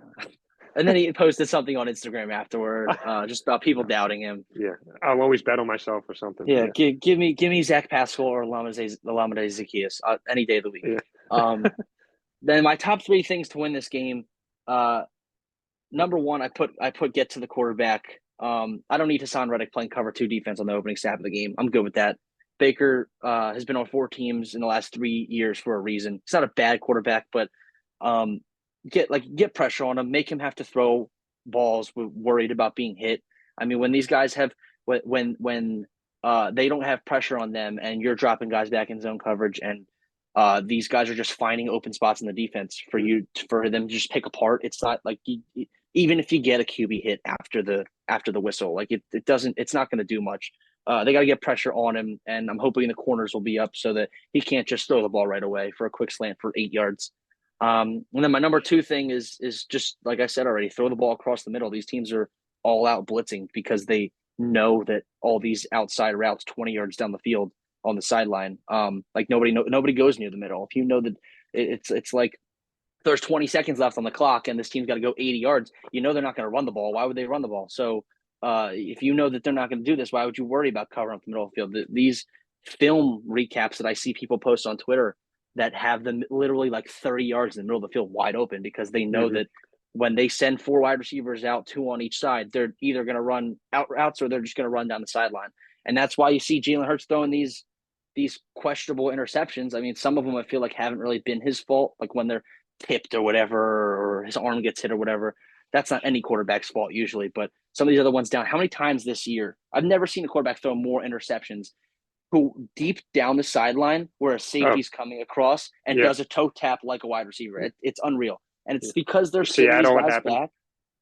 and then he posted something on Instagram afterward, just about people doubting him. Yeah. I'll always bet on myself or something. Yeah, Yeah. give me Zach Pascal or Lamade Zacchaeus any day of the week. Yeah. Then my top three things to win this game. Uh, Number one, I put get to the quarterback. I don't need Hassan Reddick playing cover two defense on the opening snap of the game. I'm good with that. Baker has been on four teams in the last 3 years for a reason. He's not a bad quarterback, but um, get pressure on him, make him have to throw balls, worried about being hit. I mean, when these guys have when they don't have pressure on them, and you're dropping guys back in zone coverage, and these guys are just finding open spots in the defense for them to just pick apart. It's not like even if you get a QB hit after the whistle, like it doesn't, it's not going to do much. They got to get pressure on him, and I'm hoping the corners will be up so that he can't just throw the ball right away for a quick slant for 8 yards. And then my number two thing is just like I said already, throw the ball across the middle. These teams are all out blitzing because they know that all these outside routes 20 yards down the field on the sideline, like nobody goes near the middle. If you know that it's like there's 20 seconds left on the clock and this team's got to go 80 yards, you know they're not going to run the ball. Why would they run the ball? So if you know that they're not going to do this, why would you worry about covering up the middle of the field? These film recaps that I see people post on Twitter that have them literally like 30 yards in the middle of the field wide open because they know that when they send four wide receivers out, two on each side, they're either going to run out routes or they're just going to run down the sideline. And that's why you see Jalen Hurts throwing these questionable interceptions. I mean, some of them I feel like haven't really been his fault, like when they're tipped or whatever, or his arm gets hit or whatever. That's not any quarterback's fault usually, but some of these other ones down. How many times this year? I've never seen a quarterback throw more interceptions who deep down the sideline where a Oh, safety's coming across and yeah. does a toe tap like a wide receiver. It's unreal. And it's because they're sitting these Seattle, it guys happened. back.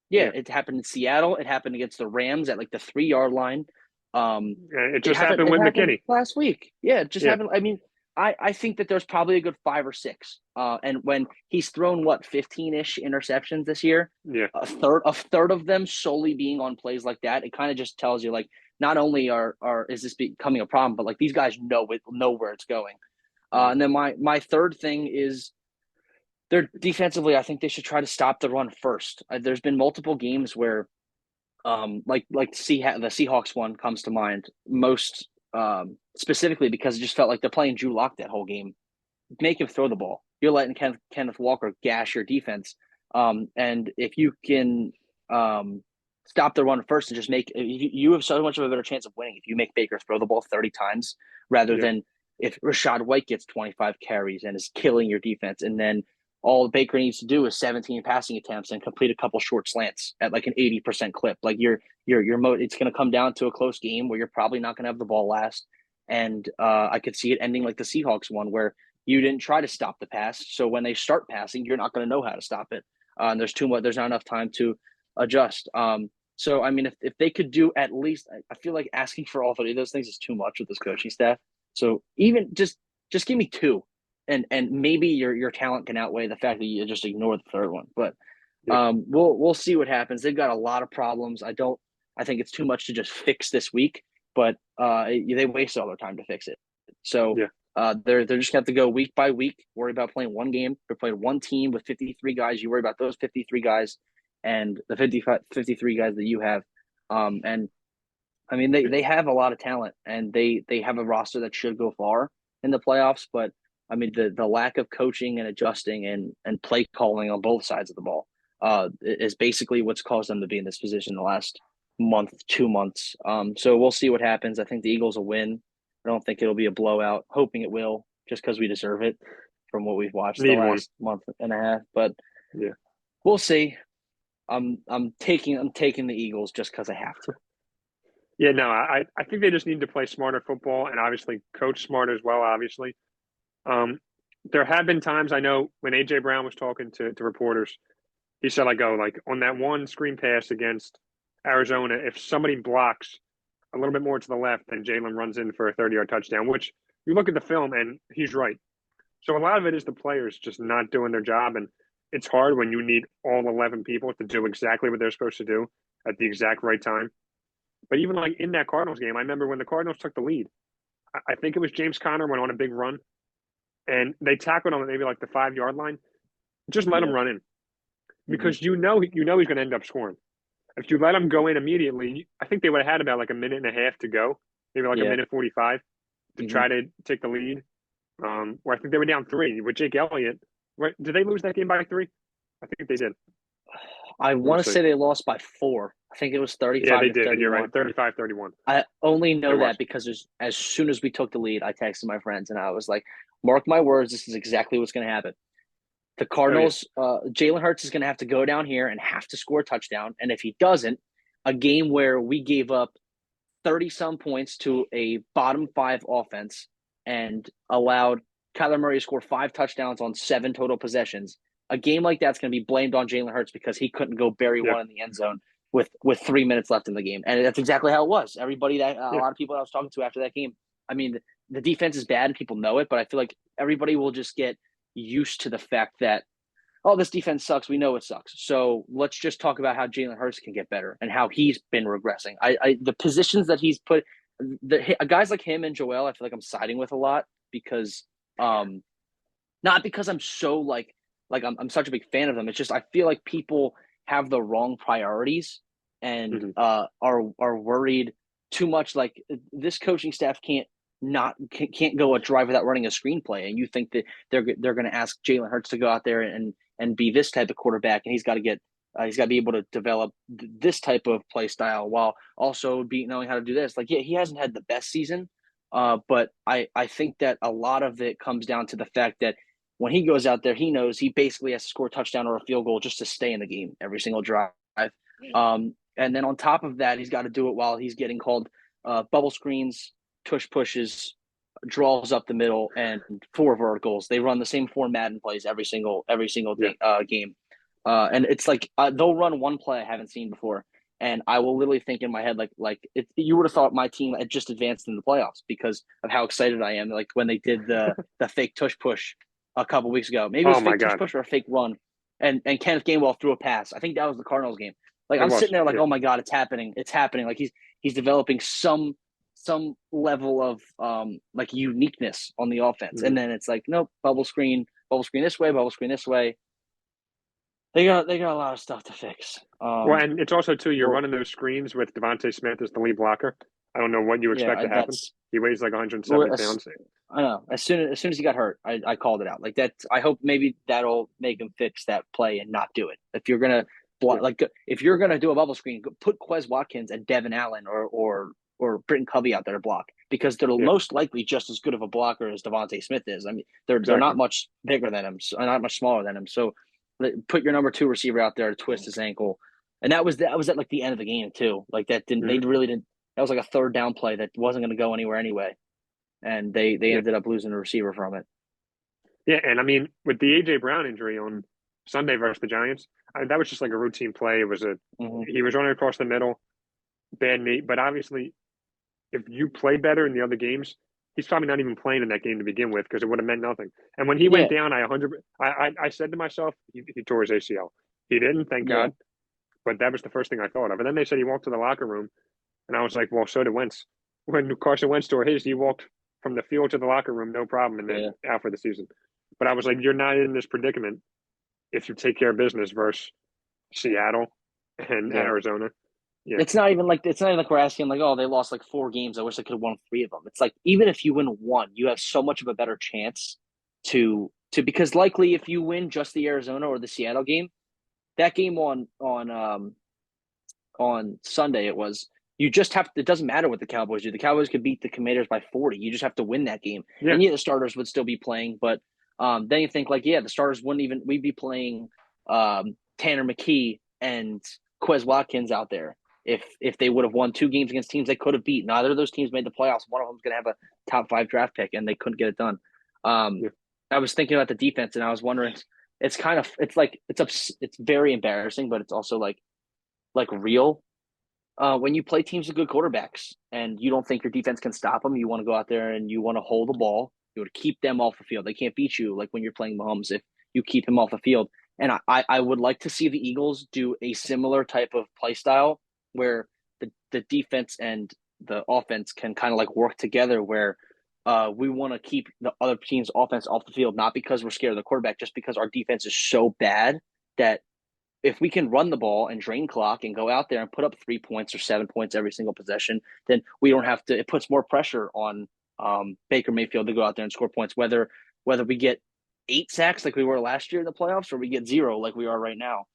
Yeah, Yeah. it happened in Seattle. It happened against the Rams at like the 3 yard line. And it just happened It with happened McKinney. last week. Yeah, it just Yeah, happened. I mean, I think that there's probably a good five or six. And when he's thrown what 15-ish interceptions this year, yeah, a third of them solely being on plays like that, it kind of just tells you like not only are is this becoming a problem, but like these guys know where it's going. mhm. And then my third thing is they're defensively. I think they should try to stop the run first. There's been multiple games where like the Seahawks one comes to mind most specifically because it just felt like they're playing Drew Lock that whole game. Make him throw the ball. You're letting Kenneth Walker gash your defense. And if you can stop the run first and just you have so much of a better chance of winning if you make Baker throw the ball 30 times rather Yeah, than if Rashad White gets 25 carries and is killing your defense and then all Baker needs to do is 17 passing attempts and complete a couple short slants at like an 80% clip. Like it's going to come down to a close game where you're probably not going to have the ball last. And I could see it ending like the Seahawks one where you didn't try to stop the pass. So when they start passing, you're not going to know how to stop it. And there's too much. There's not enough time to adjust. So I mean, if they could do at least, I feel like asking for all three of those things is too much with this coaching staff. So even just give me two, and maybe your talent can outweigh the fact that you just ignore the third one. But yeah, we'll see what happens. They've got a lot of problems. I think it's too much to just fix this week, but they waste all their time to fix it. So yeah. they're just gonna have to go week by week. Worry about playing one game. They're playing one team with 53 guys. You worry about those 53 guys and the 53 guys that you have. And I mean they have a lot of talent and they have a roster that should go far in the playoffs. But I mean the lack of coaching and adjusting and play calling on both sides of the ball is basically what's caused them to be in this position the last month, 2 months. So we'll see what happens. I think the Eagles will win. I don't think it'll be a blowout. Hoping it will, just because we deserve it from what we've watched the Need one. last month and a half. But Yeah, we'll see. I'm taking the Eagles just because I have to. yeah. No, I think they just need to play smarter football and obviously coach smarter as well. Obviously, um, there have been times I know when AJ Brown was talking to reporters, he said like, "Oh, like on that one screen pass against Arizona, if somebody blocks a little bit more to the left, then Jalen runs in for a 30-yard touchdown." Which you look at the film and he's right. So a lot of it is the players just not doing their job, and it's hard when you need all 11 people to do exactly what they're supposed to do at the exact right time. But even like in that Cardinals game, I remember when the Cardinals took the lead. I think it was James Conner went on a big run, and they tackled him at maybe like the 5 yard line. Just let him Yeah. run in Mm-hmm. because you know he's going to end up scoring. If you let him go in immediately, I think they would have had about like a minute and a half to go, maybe like a Yeah. minute 45 to Mm-hmm. try to take the lead. Where I think they were down three with Jake Elliott. Right? Did they lose that game by three? I think they did. I Let me want to see. say they lost by 4. I think it was Yeah, 35 they to did. You're 31. right. 35-31. I only It know was. that because as soon as we took the lead, I texted my friends and I was like, "Mark my words, this is exactly what's going to happen." The Oh yeah. Cardinals, Jalen Hurts is going to have to go down here and have to score a touchdown, and if he doesn't, a game where we gave up 30 some points to a bottom five offense and allowed Kyler Murray to score 5 touchdowns on 7 total possessions. A game like that's going to be blamed on Jalen Hurts because he couldn't go bury Yeah. one in the end zone with 3 minutes left in the game, and that's exactly how it was. Everybody that a Yeah. lot of people I was talking to after that game, I mean, the defense is bad and people know it, but I feel like everybody will just get used to the fact that oh, this defense sucks. We know it sucks. So let's just talk about how Jalen Hurts can get better and how he's been regressing. The positions that he's put, guys like him and Joel, I feel like I'm siding with a lot because, not because I'm so I'm such a big fan of them. It's just I feel like people have the wrong priorities and Mm-hmm. are worried too much. Like this coaching staff can't go a drive without running a screenplay, and you think that they're going to ask Jalen Hurts to go out there and be this type of quarterback, and he's got to be able to develop this type of play style while also knowing how to do this. Like, yeah, he hasn't had the best season, but I think that a lot of it comes down to the fact that when he goes out there, he knows he basically has to score a touchdown or a field goal just to stay in the game every single drive. And then on top of that, he's got to do it while he's getting called bubble screens, tush pushes, draws up the middle, and 4 verticals. They run the same 4 Madden plays every single Yeah. game, and it's like they'll run one play I haven't seen before, And I will literally think in my head, you would have thought my team had just advanced in the playoffs because of how excited I am. Like when they did the fake tush push a couple weeks ago, maybe it was Oh my fake tush God, push or a fake run, and Kenneth Gainwell threw a pass. I think that was the Cardinals game. Like it I'm was. sitting there like, Yeah. oh my god, it's happening. Like he's developing some level of like uniqueness on the offense, Mhm. and then it's like nope, bubble screen this way, bubble screen this way. They got a lot of stuff to fix. Well, and it's also too, you're Well, running those screens with Devontae Smith as the lead blocker. I don't know what you yeah, expect to happen. that's He weighs like well, 170 pounds. I know. As soon as he got hurt, I called it out. Like that, I hope maybe that'll make him fix that play and not do it. If you're gonna Yeah, block, like if you're gonna do a bubble screen, put Quez Watkins and Devin Allen or Britton Covey out there to block because they're yeah, most likely just as good of a blocker as Devontae Smith is. I mean, they're exactly. not much bigger than him, so, not much smaller than him. So put your number two receiver out there to twist his ankle, and that was at like the end of the game too. Like that didn't they Hmm. really didn't. That was like a third down play that wasn't going to go anywhere anyway, and they Yeah, ended up losing a receiver from it. yeah, and I mean, with the AJ Brown injury on Sunday versus the Giants, that was just like a routine play. It was a Mm-hmm. He was running across the middle, bad knee. But obviously, if you play better in the other games, he's probably not even playing in that game to begin with because it would have meant nothing. And when he went Yeah, down, I said to myself, he tore his ACL. He didn't, thank yeah, God. But that was the first thing I thought of. And then they said he walked to the locker room, and I was like, well, so did Wentz. When Carson Wentz tore his, he walked from the field to the locker room, no problem, and then yeah, out for the season. But I was like, you're not in this predicament if you take care of business versus Seattle and yeah. Arizona. Yeah, It's not even like we're asking like, oh, they lost like 4 games. I wish they could have won three of them. It's like even if you win one, you have so much of a better chance to because likely if you win just the Arizona or the Seattle game, that game on Sunday it was you just have to, it doesn't matter what the Cowboys do. The Cowboys could beat the Commanders by 40. You just have to win that game. yeah, And yeah, the starters would still be playing, but then you think like, yeah, the starters wouldn't even we'd be playing Tanner McKee and Quez Watkins out there if they would have won 2 games against teams they could have beat. Neither of those teams made the playoffs. One of them's gonna have a top 5 draft pick and they couldn't get it done. Um yeah. I was thinking about the defense and I was wondering it's kind of it's very embarrassing, but it's also like real when you play teams with good quarterbacks and you don't think your defense can stop them, you want to go out there and you want to hold the ball. You want to keep them off the field. They can't beat you like when you're playing Mahomes if you keep him off the field. And I would like to see the Eagles do a similar type of play style where the defense and the offense can kind of like work together where we want to keep the other team's offense off the field, not because we're scared of the quarterback, just because our defense is so bad that if we can run the ball and drain clock and go out there and put up 3 points or 7 points every single possession, then we don't have to. It puts more pressure on Baker Mayfield to go out there and score points. Whether we get 8 sacks like we were last year in the playoffs, or we get 0 like we are right now.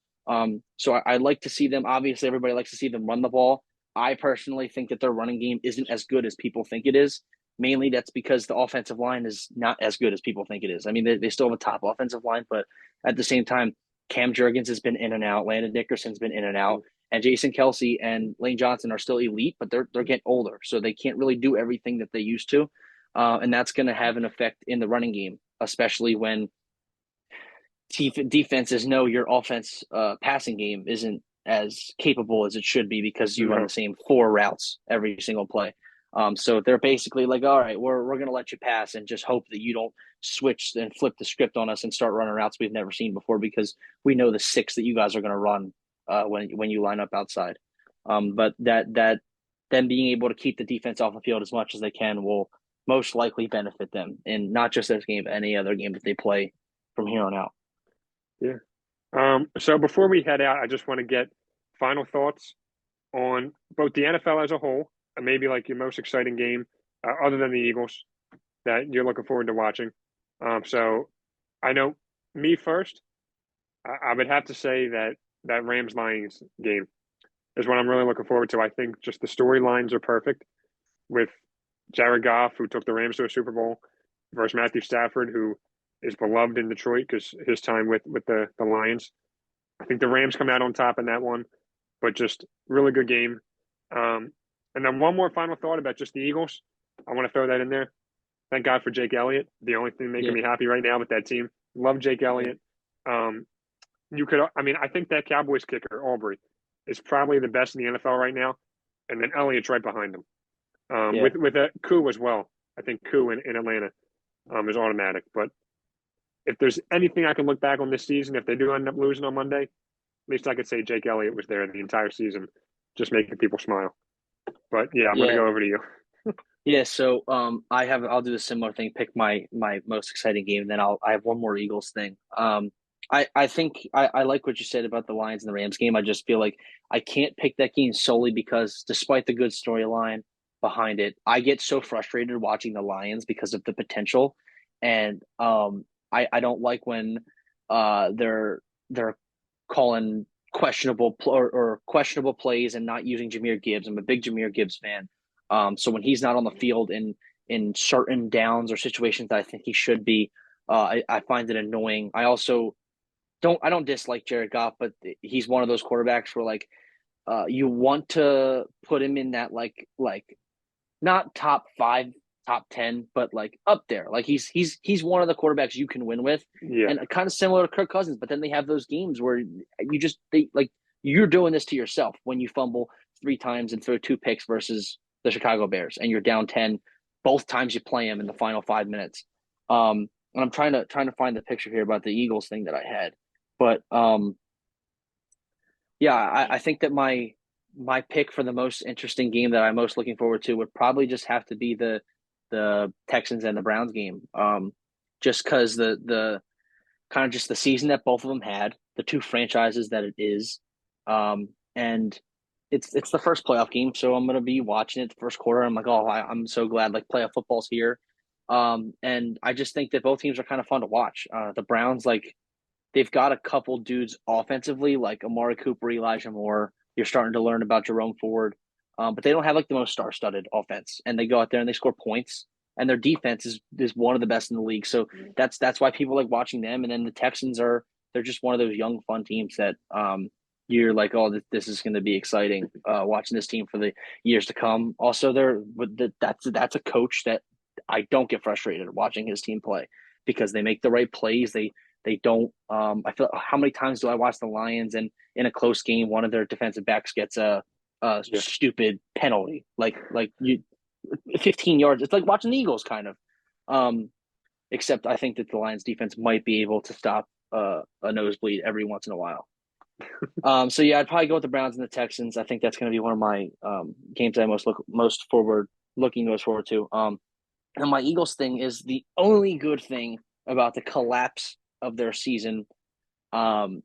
So I'd like to see them. Obviously, everybody likes to see them run the ball. I personally think that their running game isn't as good as people think it is. Mainly, that's because the offensive line is not as good as people think it is. I mean, they still have a top offensive line, but at the same time, Cam Jurgens has been in and out. Landon Dickerson's been in and out. And Jason Kelsey and Lane Johnson are still elite, but they're getting older, so they can't really do everything that they used to, and that's going to have an effect in the running game, especially when defenses know your offense passing game isn't as capable as it should be because you run the No, same 4 routes every single play. So they're basically like, all right, we're going to let you pass and just hope that you don't switch and flip the script on us and start running routes we've never seen before because we know the 6 that you guys are going to run when you line up outside. But that them being able to keep the defense off the field as much as they can will most likely benefit them in not just this game, but any other game that they play from here on out. yeah. So before we head out, I just want to get final thoughts on both the NFL as a whole and maybe like your most exciting game, other than the Eagles, that you're looking forward to watching. So I know me first, I would have to say that that Rams Lions game is what I'm really looking forward to. I think just the storylines are perfect with Jared Goff, who took the Rams to a Super Bowl, versus Matthew Stafford, who is beloved in Detroit because his time with the Lions. I think the Rams come out on top in that one, but just really good game. Um, and then one more final thought about just the Eagles. I want to throw that in there. Thank God for Jake Elliott. The only thing making Yeah, me happy right now with that team. Love Jake yeah, Elliott. Um, you could, I mean, I think that Cowboys kicker Aubrey is probably the best in the NFL right now, and then Elliott's right behind him. Yeah. With Koo as well. I think Koo in Atlanta is automatic. But if there's anything I can look back on this season, if they do end up losing on Monday, at least I could say Jake Elliott was there the entire season, just making people smile. But yeah, I'm gonna Yeah. go over to you. Yeah, so I'll do a similar thing, pick my most exciting game, and then I have one more Eagles thing. I think I like what you said about the Lions and the Rams game. I just feel like I can't pick that game solely because despite the good storyline behind it, I get so frustrated watching the Lions because of the potential. And I don't like when they're calling or questionable plays and not using Jahmyr Gibbs. I'm a big Jahmyr Gibbs fan. So when he's not on the field in certain downs or situations that I think he should be, I find it annoying. I don't dislike Jared Goff, but he's one of those quarterbacks where like you want to put him in that like not top five, top 10, but like up there. Like he's one of the quarterbacks you can win with, Yeah, and kind of similar to Kirk Cousins. But then they have those games where they like you're doing this to yourself when you fumble 3 times and throw 2 picks versus the Chicago Bears, and you're down 10 both times you play them in the final 5 minutes. And I'm trying to find the picture here about the Eagles thing that I had, but yeah, I think that my pick for the most interesting game that I'm most looking forward to would probably just have to be the Texans and the Browns game. Just because the kind of just the season that both of them had, the two franchises that it is, and it's the first playoff game, so I'm gonna be watching it the first quarter. I'm like, oh, I'm so glad like playoff football's here. And I just think that both teams are kind of fun to watch. The Browns like they've got a couple dudes offensively, like Amari Cooper, Elijah Moore. You're starting to learn about Jerome Ford, but they don't have like the most star-studded offense, and they go out there and they score points. And their defense is one of the best in the league, so that's why people like watching them. And then the Texans they're just one of those young, fun teams that you're like, oh, this is going to be exciting watching this team for the years to come. Also, that's a coach that I don't get frustrated watching his team play because they make the right plays. They don't. I feel how many times do I watch the Lions and in a close game, one of their defensive backs gets a yeah, stupid penalty, like you 15 yards. It's like watching the Eagles, kind of. Um, except I think that the Lions defense might be able to stop a nosebleed every once in a while. So yeah, I'd probably go with the Browns and the Texans. I think that's going to be one of my games that I most forward to. And my Eagles thing is the only good thing about the collapse of their season um,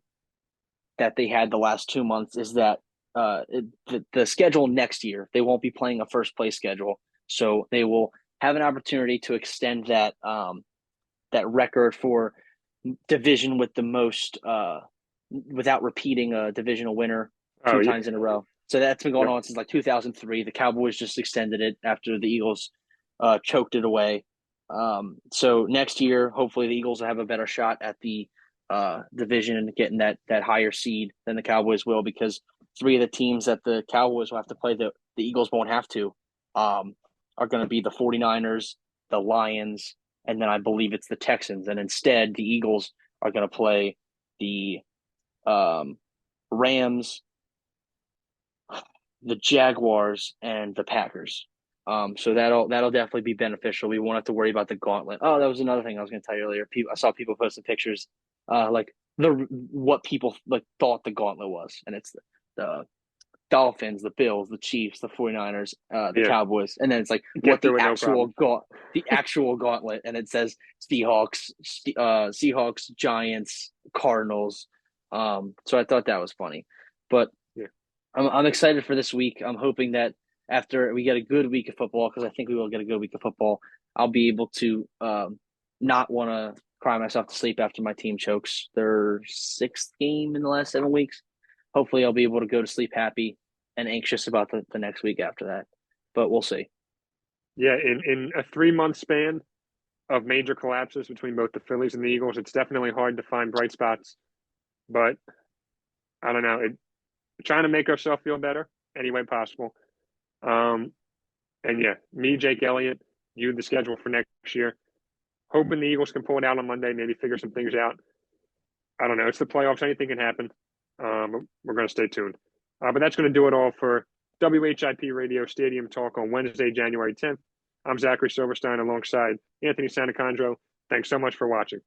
that they had the last 2 months is that the schedule next year, they won't be playing a first place schedule. So they will have an opportunity to extend that record for division with the most without repeating a divisional winner oh two yeah, times in a row. So that's been going yep, on since like 2003. The Cowboys just extended it after the Eagles choked it away. So next year, hopefully, the Eagles will have a better shot at the division and getting that higher seed than the Cowboys will, because 3 of the teams that the Cowboys will have to play the Eagles won't have to are going to be the 49ers, the Lions, and then I believe it's the Texans. And instead, the Eagles are going to play the um, Rams, the Jaguars, and the Packers. So that'll definitely be beneficial. We won't have to worry about the gauntlet. Oh, that was another thing I was going to tell you earlier. I saw people posting pictures, like what people like thought the gauntlet was, and it's the Dolphins, the Bills, the Chiefs, the 49ers, the yeah. Cowboys, and then it's like Get what through it, no problem. the actual gauntlet, and it says Seahawks, Giants, Cardinals. So I thought that was funny, but Yeah, I'm excited for this week. I'm hoping that after we get a good week of football, because I think we will get a good week of football, I'll be able to not want to cry myself to sleep after my team chokes their 6th game in the last 7 weeks. Hopefully, I'll be able to go to sleep happy and anxious about the next week after that. But we'll see. yeah. In a 3 month span of major collapses between both the Phillies and the Eagles, it's definitely hard to find bright spots. But I don't know. Trying to make ourselves feel better any way possible. Um, and yeah, me, Jake Elliott, you the schedule for next year. Hoping the Eagles can pull it out on Monday, maybe figure some things out. I don't know. It's the playoffs. Anything can happen. We're going to stay tuned. But that's going to do it all for WHIP Radio Stadium Talk on Wednesday, January 10th. I'm Zachary Silverstein alongside Anthony Santacondro. Thanks so much for watching.